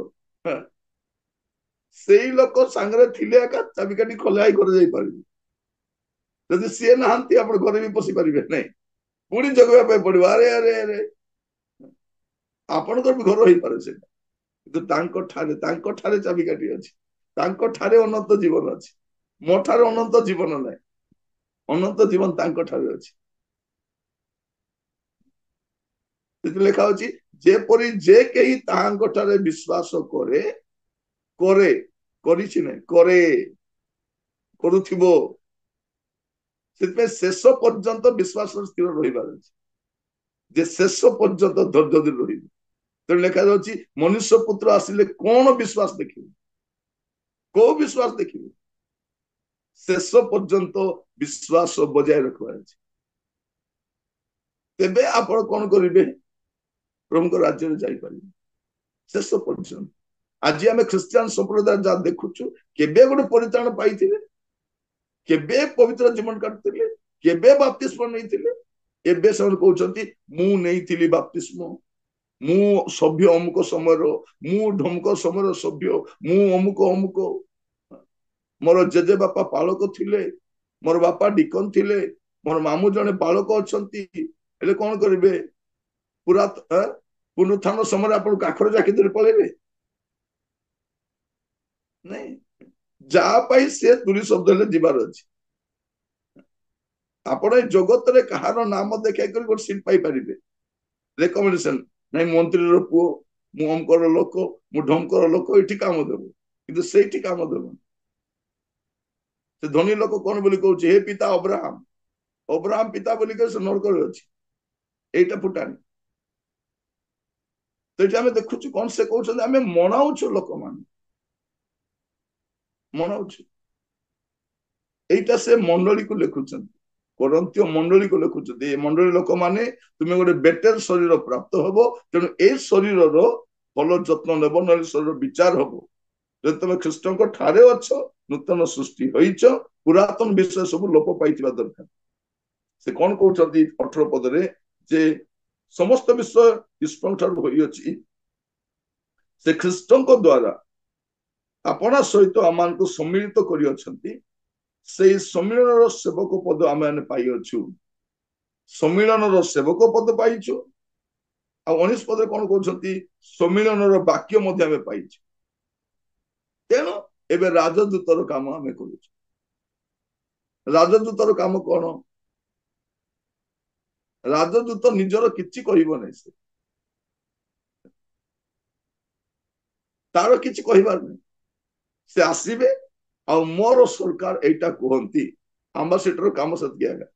ସେଇ ଲୋକ ସାଙ୍ଗରେ ଥିଲେ ଏକା ଚାବିକାଠି ଖୋଲା ହେଇ ଘରେ ଯାଇପାରିବେ। ଯଦି ସିଏ ନାହାନ୍ତି, ଆପଣ ଘରେ ବି ପଶି ପାରିବେ ନାହିଁ, ପୁଣି ଜଗିବା ପାଇଁ ପଡିବ। ଆରେ ଆରେ ଆରେ, ଆପଣଙ୍କର ବି ଘର ହେଇପାରେ ସେଇଟା, କିନ୍ତୁ ତାଙ୍କ ଠାରେ ଚାବିକାଠି ଅଛି, ତାଙ୍କ ଠାରେ ଅନନ୍ତ ଜୀବନ ଅଛି। ମୋ ଠାରେ ଅନନ୍ତ ଜୀବନ ନାହିଁ, ଅନନ୍ତ ଜୀବନ ତାଙ୍କ ଠାରେ ଅଛି। ଲେଖା ହଉଛି ଯେପରି ଯେ କେହି ତାହାଙ୍କ ଠାରେ ବିଶ୍ୱାସ କରେ, କରିଛି ନାହିଁ, କରୁଥିବ। ସେଥିପାଇଁ ଶେଷ ପର୍ଯ୍ୟନ୍ତ ବିଶ୍ୱାସର ସ୍ଥିର ରହିବାର ଅଛି, ଯେ ଶେଷ ପର୍ଯ୍ୟନ୍ତ ଧୈର୍ଯ୍ୟ ଧରି ରହିବ। ତେଣୁ ଲେଖାଯାଉଛି ମନୁଷ୍ୟ ପୁତ୍ର ଆସିଲେ କଣ ବିଶ୍ୱାସ ଦେଖିବେ? କୋଉ ବିଶ୍ୱାସ ଦେଖିବେ? ଶେଷ ପର୍ଯ୍ୟନ୍ତ ବିଶ୍ୱାସ ବଜାୟ ରଖିବାର ଅଛି। ତେବେ ଆପଣ କଣ କରିବେ? ପ୍ରଭୁଙ୍କ ରାଜ୍ୟରେ ଯାଇପାରିବେ ଶେଷ ପର୍ଯ୍ୟନ୍ତ। ଆଜି ଆମେ ଖ୍ରୀଷ୍ଟିଆନ ସମ୍ପ୍ରଦାୟ ଯାହା ଦେଖୁଛୁ, କେବେ ଗୋଟେ ପରିତ୍ରାଣ ପାଇଥିଲେ? କେବେ ପବିତ୍ର ଜୀବନ କାଟୁଥିଲେ? କେବେ ବାପ୍ତିସ୍ମ ନେଇଥିଲେ? ଏବେ ସେମାନେ କହୁଛନ୍ତି ମୁଁ ନେଇଥିଲି ବାପ୍ତିସ୍ମ, ମୁଁ ସଭ୍ୟ ଅମୁକ ସମୟର, ମୁଁ ଢମକ ସମୟର ସଭ୍ୟ, ମୁଁ ଅମୁକ ଅମୁକ, ମୋର ଜେଜେ ବାପା ପାଳକ ଥିଲେ, मोर बापा डिकन थिले मोर मामू जने बालक अछंती हेले कोन करिवे पूरा पुनरुत्थान समय आपण काखर जाके धरि पळेबे नहीं जा पाई से दूरी शब्द ले जीवार अछि आपण जगत रे कहार नाम देखै कर गोट सीट पाई परिबे रेकमेंडेशन नहीं मंत्री रो पुओ मु अमकर लोक मु ढमकर लोक एठी काम देबो किंतु सेठी काम देबो से धनी लोक कोन बोली कहउछ हे पिता अब्राहम अब्राहम पिता बोली के से नरक रे अछि एटा फुटानी तो एटा हमें देखुछु कोन से कहउछ हमें मनाउछु लोक मान मनाउछु एटा से मंडली को लिखुछन करंतियो मंडली को लिखुछन ए मंडली लोक माने तुमे गोटे बेटर शरीर प्राप्त हबो तेनु ए शरीर रो भलो जत्न नेबो नले शरीर विचार हबो जब तुम ख्रीष्ट को ठारे अच्छ नूतन सृष्टि होइछ पुरातन विषय सब लोप पाइथिबा दरकार से कोन कहउछंती 18 पद रे जे समस्त विषय ईश्वर ठार होई अछि से ख्रीष्ट को द्वारा अपना सहित आमान को सम्मिलित करि अछंती से सम्मिलन सेवक पद आम मैंने पाई अच्छु सम्मिलन सेवक पद पाइछु आ 19 पद कौन कहते सम्मिलन वाक्य पाई तेणु एबे राजदूतर काम आम कर राजदूतर काम कौन राजदूत निजर किछि कहबो नै से तार किछि कहबार नै से आसीबे आ मोर सरकार एटा कहंती एम्बेसडर काम सत्यागा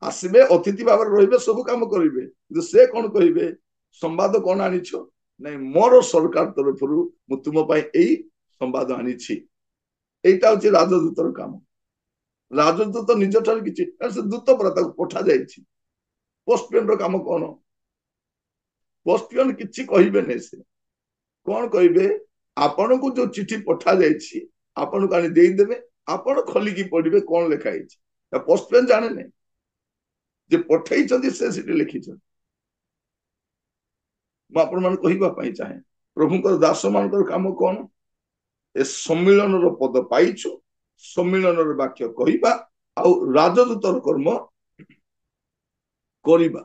आसबे अतिथि भाव रहिबे सब काम करिवे किंतु से कोन कहिबे संवाद कोन आनिछो नै मोर सरकार तरफरु मु तुम पई एई संवाद आनिछि एटा होछि राजदूतर काम राजदूत निज ठार किछि से दूत प्रता पठा जाइछि पोस्टमैन रो काम कोन पोस्टमैन किछि कहिबे नै से कोन कहिबे आपण को जो चिट्ठी पठा जाइछि आपण को आनी देई देबे आपण खोली की पढिबे कोन लिखा हिछि पोस्टमैन जाने नै जे पठै छथि से सिटी लिखि छथि म आपण मान कहिबा पई चाहे प्रभुकर दास मानकर काम कोन ए सम्मिलन रो पद पाइछु सम्मिलन रो वाक्य कहिबा आ राजदूतर कर्म करिबा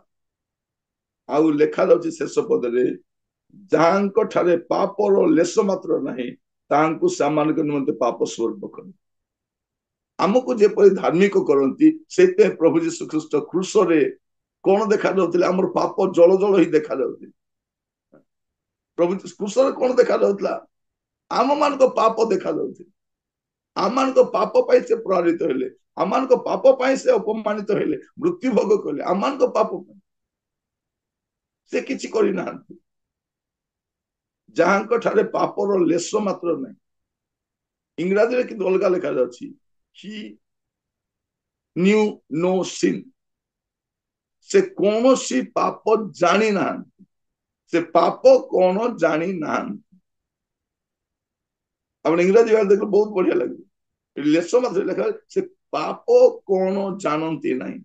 आ लेखा जाउछि शेष पद रे जांको ठारे पाप रो लेस मात्र नाही तांकु सामान्य निमंते पाप स्वरूप कर आमको जेपरि धार्मिक करती से प्रभु जीशु ख्रीस्ट क्रूस रे कौन देखा जाउतिले हमर पाप जल जल ही देखा जाउतिले प्रभु क्रूस रे कौन देखा जाउतला आम मान को पाप देखा जाउतिले आम मान को पाप पाई से प्रहारित हेले आम मान को पाप पाई से अपमानित हेले मृत्यु भोग कले आम मान को पाप पाई से किछि करि नाहंती जहां ठारे पाप रो लेस मात्र नहीं इंग्राजी रे किंतु अलगा लिखा जाउछि he knew no sin से कौन सी पाप जानी ना से पाप कौन जानी ना अब इंग्राजी वाले देखो बहुत बढ़िया लगे लेसो मत लिखा से पाप कौन जानती नहीं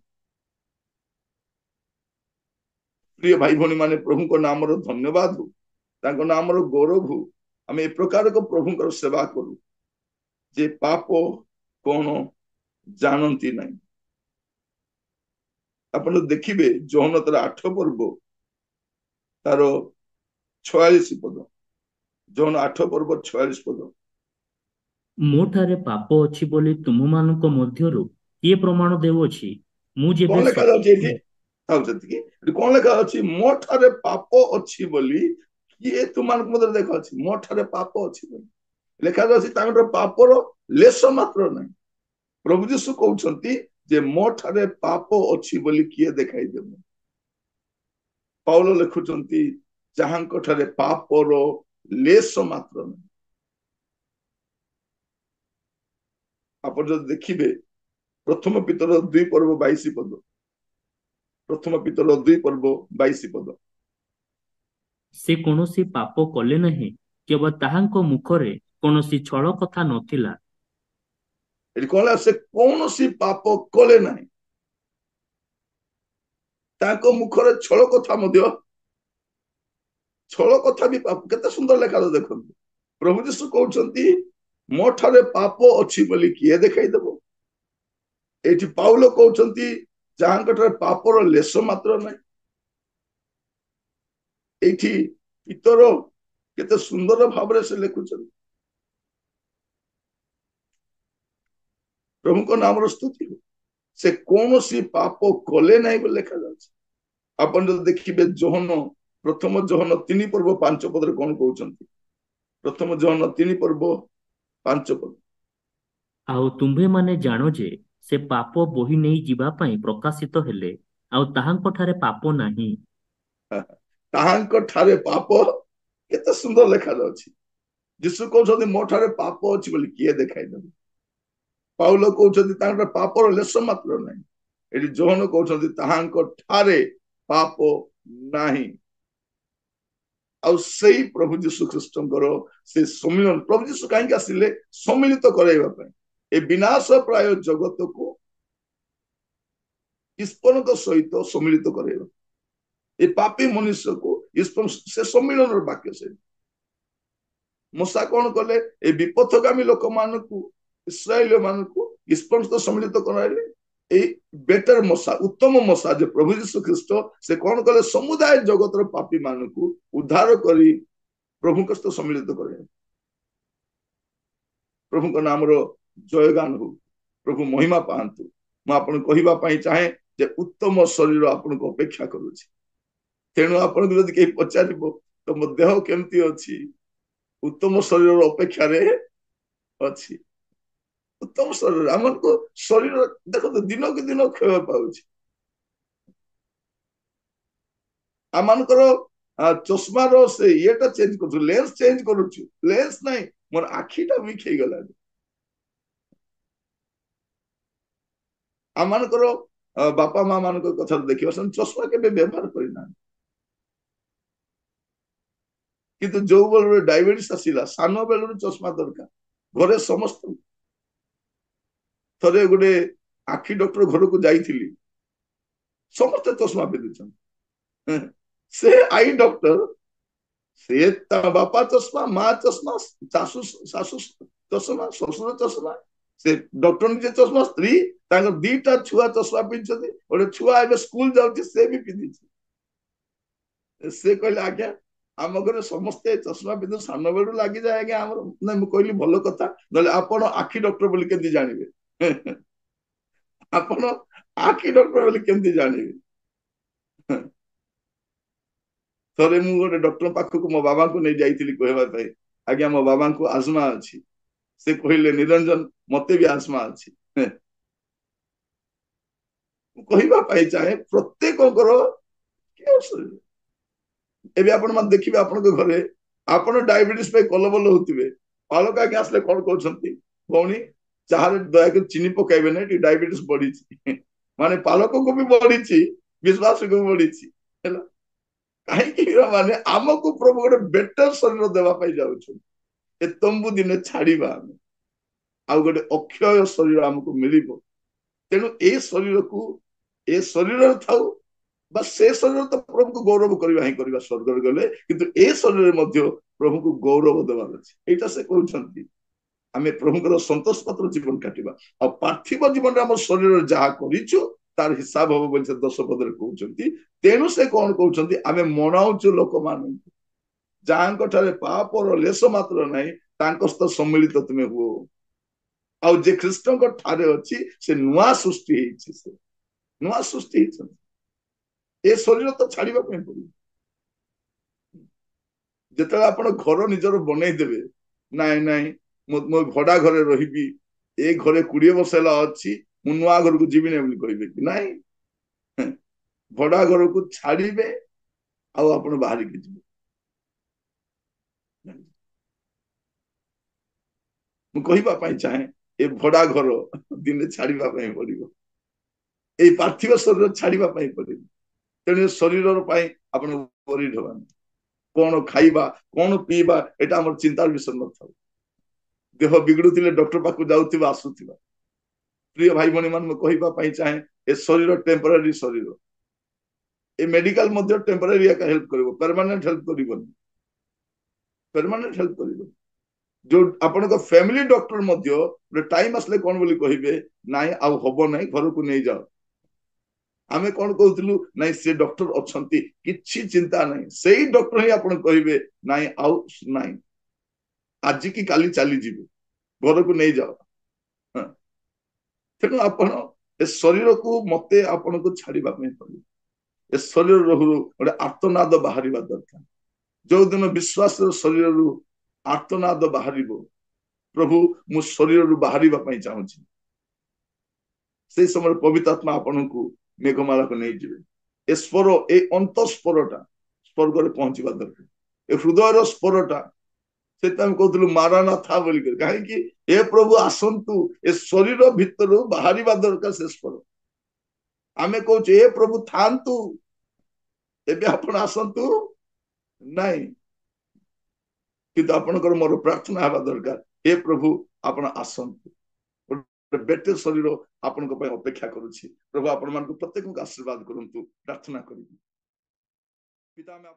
प्रिय भाई भौणी माने प्रभु को नाम रो धन्यवाद हो ताको नाम रो गौरव हो हम ए प्रकार को प्रभु को सेवा करू जे पाप कौन जानती नहीं अपन देखिए जौन तार 8 पर्व तार 46 पद जौन 8 पर्व 46 पद मो ठारे पाप अछि बोली तुम मानक मध्यरु किए प्रमाण देउछि मु जेबे कोन लेखा जाउछि एठी आउछति कि कोन लेखा अछि मो ठारे पाप अछि बोली किए तुम मानक मध्य देखा अछि मो ठारे पाप अछि बोली लेखा जाउछि तांकर पापर लेस मात्र नहीं प्रभु जीशु कहउछंती जे मो ठारे पाप अछि बोली किए देखाई देबो पाउल लिखुछंती जहांक ठारे पापर लेस मात्र नहीं आप जो देखिबे प्रथम पितर 2 पर्व 22 पद प्रथम पितर 2 पर्व 22 पद से कोनोसी पाप कले नहीं केवल ताहांको मुखरे कोनोसी छळ कथा नथिला एठी कहला से कोनोसी पाप कले नहीं ताको मुखरे छळ कथा मध्य छळ कथा भी पाप केते सुंदर लेखा देखो प्रभु यीशु कहउछंती मो ठारे पाप अछि बोली किए देखाई देबो ଏଠି ପାଉଲ କହୁଛନ୍ତି ଯାହାଙ୍କଠାରେ ପାପର ଲେଶ ମାତ୍ର ନାହିଁ। ଏଇଠି ପିତର କେତେ ସୁନ୍ଦର ଭାବରେ ସେ ଲେଖୁଛନ୍ତି। ପ୍ରଭୁଙ୍କ ନାମର ସ୍ତୁତି ହଉ। ସେ କୌଣସି ପାପ କଲେ ନାହିଁ ବୋଲି ଲେଖାଯାଉଛି। ଆପଣ ଯଦି ଦେଖିବେ ଯୋହନ ପ୍ରଥମ ଯୋହନ 3 ପର୍ବ 5 ପଦରେ କଣ କହୁଛନ୍ତି? ପ୍ରଥମ ଯୋହନ 3 ପର୍ବ 5 ପଦ। ଆଉ ତୁମ୍ଭେମାନେ ଜାଣ ଯେ ସେ ପାପ ବୋହି ନେଇ ଯିବା ପାଇଁ ପ୍ରକାଶିତ ହେଲେ, ଆଉ ତାହାଙ୍କଠାରେ ପାପ ନାହିଁ। ତାହାଙ୍କ ଠାରେ ପାପ, କେତେ ସୁନ୍ଦର ଲେଖାଯାଉଛି। ଯୀଶୁ କହୁଛନ୍ତି ମୋ ଠାରେ ପାପ ଅଛି ବୋଲି କିଏ ଦେଖାଇଦେବ? ପାଉଲ କହୁଛନ୍ତି ତାଙ୍କର ପାପର ଲେଶ ମାତ୍ର ନାହିଁ। ଏଠି ଯୋହନ କହୁଛନ୍ତି ତାହାଙ୍କ ଠାରେ ପାପ ନାହିଁ। ଆଉ ସେଇ ପ୍ରଭୁ ଯୀଶୁ ଖ୍ରୀଷ୍ଟଙ୍କର ସେ ସମ୍ମିଳନ, ପ୍ରଭୁ ଯୀଶୁ କାହିଁକି ଆସିଲେ? ସମ୍ମିଳିତ କରାଇବା ପାଇଁ ଏ ବିନାଶ ପ୍ରାୟ ଜଗତକୁ ଈଶ୍ୱରଙ୍କ ସହିତ ସମ୍ମିଳିତ କରାଇବା। ଏ ପାପୀ ମନୁଷ୍ୟକୁ ଈଶ୍ୱର, ସେ ସମ୍ମିଳନର ବାକ୍ୟ। ସେ ମୂଷା କଣ କଲେ? ଏ ବିପଥଗାମୀ ଲୋକମାନଙ୍କୁ, ଇସ୍ରାଏଲ ମାନଙ୍କୁ ଈଶ୍ୱର ସହିତ ସମ୍ମିଳିତ କରାଇଲେ। এই ବେଟର ମଶା, ଉତ୍ତମ ମଶା ଯେ ପ୍ରଭୁ ଯୀଶୁ ଖ୍ରୀଷ୍ଟ, ସେ କଣ କଲେ? ସମୁଦାୟ ଜଗତର ପାପୀ ମାନଙ୍କୁ ଉଦ୍ଧାର କରି ପ୍ରଭୁଙ୍କ ସହିତ ସମ୍ମିଳିତ କରେ। ପ୍ରଭୁଙ୍କ ନାମର ଜୟଗାନ ହଉ, ପ୍ରଭୁ ମହିମା ପାଆନ୍ତୁ। ମୁଁ ଆପଣଙ୍କୁ କହିବା ପାଇଁ ଚାହେଁ ଯେ ଉତ୍ତମ ଶରୀର ଆପଣଙ୍କୁ ଅପେକ୍ଷା କରୁଛି। ତେଣୁ ଆପଣଙ୍କୁ ଯଦି କେହି ପଚାରିବ ତମ ଦେହ କେମିତି ଅଛି, ଉତ୍ତମ ଶରୀରର ଅପେକ୍ଷାରେ ଅଛି। ଉତ୍ତମ ଶରୀର, ଆମକୁ ଶରୀର ଦେଖନ୍ତୁ ଦିନକୁ ଦିନ କ୍ଷୟ ପାଉଛି। ଆମମାନଙ୍କର ଚଷମାର ସେ ଇଏଟା ଚେଞ୍ଜ କରୁଛୁ, ଲେନ୍ସ ଚେଞ୍ଜ କରୁଛୁ। ଲେନ୍ସ ନାହିଁ, ମୋର ଆଖିଟା ୱିକ୍ ହେଇଗଲାଣି। ଆମମାନଙ୍କର ବାପା ମା ମାନଙ୍କ କଥା ଦେଖିବା, ସେମାନେ ଚଷମା କେବେ ବ୍ୟବହାର କରିନାହାନ୍ତି। କିନ୍ତୁ ଯୋଉ ବେଳରୁ ଡାଇବେଟିସ୍ ଆସିଲା, ସାନ ବେଳରୁ ଚଷମା ଦରକାର ଘରେ ସମସ୍ତଙ୍କୁ। ଥରେ ଗୋଟେ ଆଖି ଡକ୍ଟର ଘରକୁ ଯାଇଥିଲି, ସମସ୍ତେ ଚଷମା ପିନ୍ଧୁଛନ୍ତି। ସେ ଆଇ ଡକ୍ଟର, ସେ ତା ବାପା ଚଷମା, ମା ଚଷମା, ଶାଶୁ ଶାଶୁ ଚଷମା, ଶ୍ୱଶୁର ଚଷମା, ସେ ଡକ୍ଟର ନିଜେ ଚଷମା, ସ୍ତ୍ରୀ ତାଙ୍କର 2ଟା ଛୁଆ ଚଷମା ପିନ୍ଧିଛନ୍ତି। ଗୋଟେ ଛୁଆ ଏବେ ସ୍କୁଲ ଯାଉଛି, ସେ ବି ପିନ୍ଧିଛି। ସେ କହିଲେ ଆଜ୍ଞା ଆମ ଘରେ ସମସ୍ତେ ଚଷମା ପିନ୍ଧୁ, ସାନ ବେଳୁ ଲାଗିଯାଏ ଆଜ୍ଞା ଆମର। ନାଇଁ, ମୁଁ କହିଲି ଭଲ କଥା, ନହେଲେ ଆପଣ ଆଖି ଡକ୍ଟର ବୋଲି କେମିତି ଜାଣିବେ? ଆପଣ ଆଖି ଡକ୍ଟର ବୋଲି କେମିତି ଜାଣିବେ? ଥରେ ମୁଁ ଗୋଟେ ଡକ୍ଟର ପାଖକୁ ମୋ ବାବାଙ୍କୁ ନେଇ ଯାଇଥିଲି କହିବା ପାଇଁ, ଆଜ୍ଞା ମୋ ବାବାଙ୍କୁ ଆଜମା ଅଛି। ସେ କହିଲେ ନିରଞ୍ଜନ ମତେ ବି ଆଜମା ଅଛି। ମୁଁ କହିବା ପାଇଁ ଚାହେଁ ପ୍ରତ୍ୟେକଙ୍କର ଏବେ ଆପଣ ମାନେ ଦେଖିବେ ଆପଣଙ୍କ ଘରେ ଆପଣ ଡାଇବେଟିସ୍ ପାଇଁ କଲବଲ ହଉଥିବେ, ପାଳକ ଆଜ୍ଞା ଆସିଲେ କଣ କହୁଛନ୍ତି? ଭଉଣୀ ଚାହାରେ ଦୟାକରି ଚିନି ପକାଇବେ ନାହିଁ, ଟିକେ ଡାଇବେଟିସ୍ ବଢିଛି। ମାନେ ପାଳକକୁ ବି ବଢିଛି, ବିଶ୍ୱାସକୁ ବି ବଢିଛି। ହେଲା, କାହିଁକି? ମାନେ ଆମକୁ ପ୍ରଭୁ ଗୋଟେ ବେଟର ଶରୀର ଦେବା ପାଇଁ ଯାଉଛନ୍ତି। ଏ ତମ୍ବୁ ଦିନେ ଛାଡିବା ଆମେ, ଆଉ ଗୋଟେ ଅକ୍ଷୟ ଶରୀର ଆମକୁ ମିଳିବ। ତେଣୁ ଏ ଶରୀରକୁ, ଏ ଶରୀରରେ ଥାଉ ବା ସେ ଶରୀର ତ ପ୍ରଭୁକୁ ଗୌରବ କରିବା ହିଁ କରିବା ସ୍ୱର୍ଗରେ ଗଲେ, କିନ୍ତୁ ଏ ଶରୀରରେ ମଧ୍ୟ ପ୍ରଭୁକୁ ଗୌରବ ଦେବାର ଅଛି। ଏଇଟା ସେ କହୁଛନ୍ତି ଆମେ ପ୍ରଭୁଙ୍କର ସନ୍ତୋଷ ପାତ୍ର ଜୀବନ କାଟିବା, ଆଉ ପାର୍ଥିବ ଜୀବନରେ ଆମ ଶରୀରରେ ଯାହା କରିଛୁ ତାର ହିସାବ ହବ ବୋଲି ସେ 10 ପଦରେ କହୁଛନ୍ତି। ତେଣୁ ସେ କଣ କହୁଛନ୍ତି? ଆମେ ମଣାଉଛୁ ଲୋକମାନଙ୍କୁ, ଯାହାଙ୍କ ଠାରେ ପାପର ଲେଶ ମାତ୍ର ନାହିଁ, ତାଙ୍କ ସହିତ ସମ୍ମିଳିତ ତୁମେ ହୁଅ। ଆଉ ଯେ ଖ୍ରୀଷ୍ଟଙ୍କ ଠାରେ ଅଛି ସେ ନୂଆ ସୃଷ୍ଟି ହେଇଛି, ସେ ନୂଆ ସୃଷ୍ଟି ହେଇଛନ୍ତି। ଏ ଶରୀର ତ ଛାଡିବା ପାଇଁ ପଡିବ। ଯେତେବେଳେ ଆପଣ ଘର ନିଜର ବନେଇଦେବେ, ନାଇଁ ନାଇଁ ମୁଁ ଭଡା ଘରେ ରହିବି, ଏ ଘରେ 20 ବର୍ଷ ହେଲା ଅଛି, ମୁଁ ନୂଆ ଘରକୁ ଯିବି ନାହିଁ ବୋଲି କହିବେ କି? ନାଇଁ, ଭଡା ଘରକୁ ଛାଡିବେ ଆଉ ଆପଣ ବାହାରିକି ଯିବେ। ମୁଁ କହିବା ପାଇଁ ଚାହେଁ ଏ ଭଡା ଘର ଦିନେ ଛାଡିବା ପାଇଁ ପଡିବ, ଏଇ ପାର୍ଥିବ ଶରୀର ଛାଡିବା ପାଇଁ ପଡିବ। ତେଣୁ ଶରୀର ପାଇଁ ଆପଣ ୱରିଡ୍ ହବାନି। କଣ ଖାଇବା, କଣ ପିଇବା, ଏଟା ଆମର ଚିନ୍ତାର ବିଷୟ ନଥାଉ। ଦେହ ବିଗଡୁଥିଲେ ଡକ୍ଟର ପାଖକୁ ଯାଉଥିବା, ଆସୁଥିବା। ପ୍ରିୟ ଭାଇ ଭଉଣୀ ମାନେ, ମୁଁ କହିବା ପାଇଁ ଚାହେଁ ଏ ଶରୀର ଟେମ୍ପରାରୀ ଶରୀର। ଏ ମେଡିକାଲ ମଧ୍ୟ ଟେମ୍ପରାରୀ ହେଲ୍ପ କରିବ, ପରମାନେଣ୍ଟ ହେଲ୍ପ କରିବନି। ପରମାନେଣ୍ଟ ହେଲ୍ପ କରିବ। जो आपण फैमिली डॉक्टर मध्य टाइम आसले कौन बोली कहिबे नाई आउ हबो नाई घर को नहीं जाओ आमे कौन कहूलु नाई से डॉक्टर अच्छंती किछि चिंता नहीं सेही डॉक्टर ही आपण कहिबे नाई आउ नाई आज की काली चली जीवो घर को नहीं जाओ हाँ। तेणु आपण ए शरीर को मते आपण को छाड़िबा पई पड़े ए शरीर गोटे आर्तनाद बाहर दरकार जो दिन विश्वास शरीर आर्तनाद बाहर प्रभु मु शरीर बाहर चाहूँगी से समय पवित्र आत्मा आपण को मेघमाला को नहीं जीवे ए स्वर ए अंत स्परटा स्वर्ग में पहुंचवा दरकार ए हृदय स्परटा से कहूलु माराना था बोल कहीं ए प्रभु आसतु ए शरीर भितर बाहर दरकार से स्वर आमे कहूँ ए प्रभु थांतु एबे आपण आसतु नहीं किंतु आपणकर मोर प्रार्थना हवा दरकार हे प्रभु आपण आसतु बेटे शरीर आपण अपेक्षा करुछि प्रभु आपण मान प्रत्येक आशीर्वाद करंतु प्रार्थना करिबी पिता में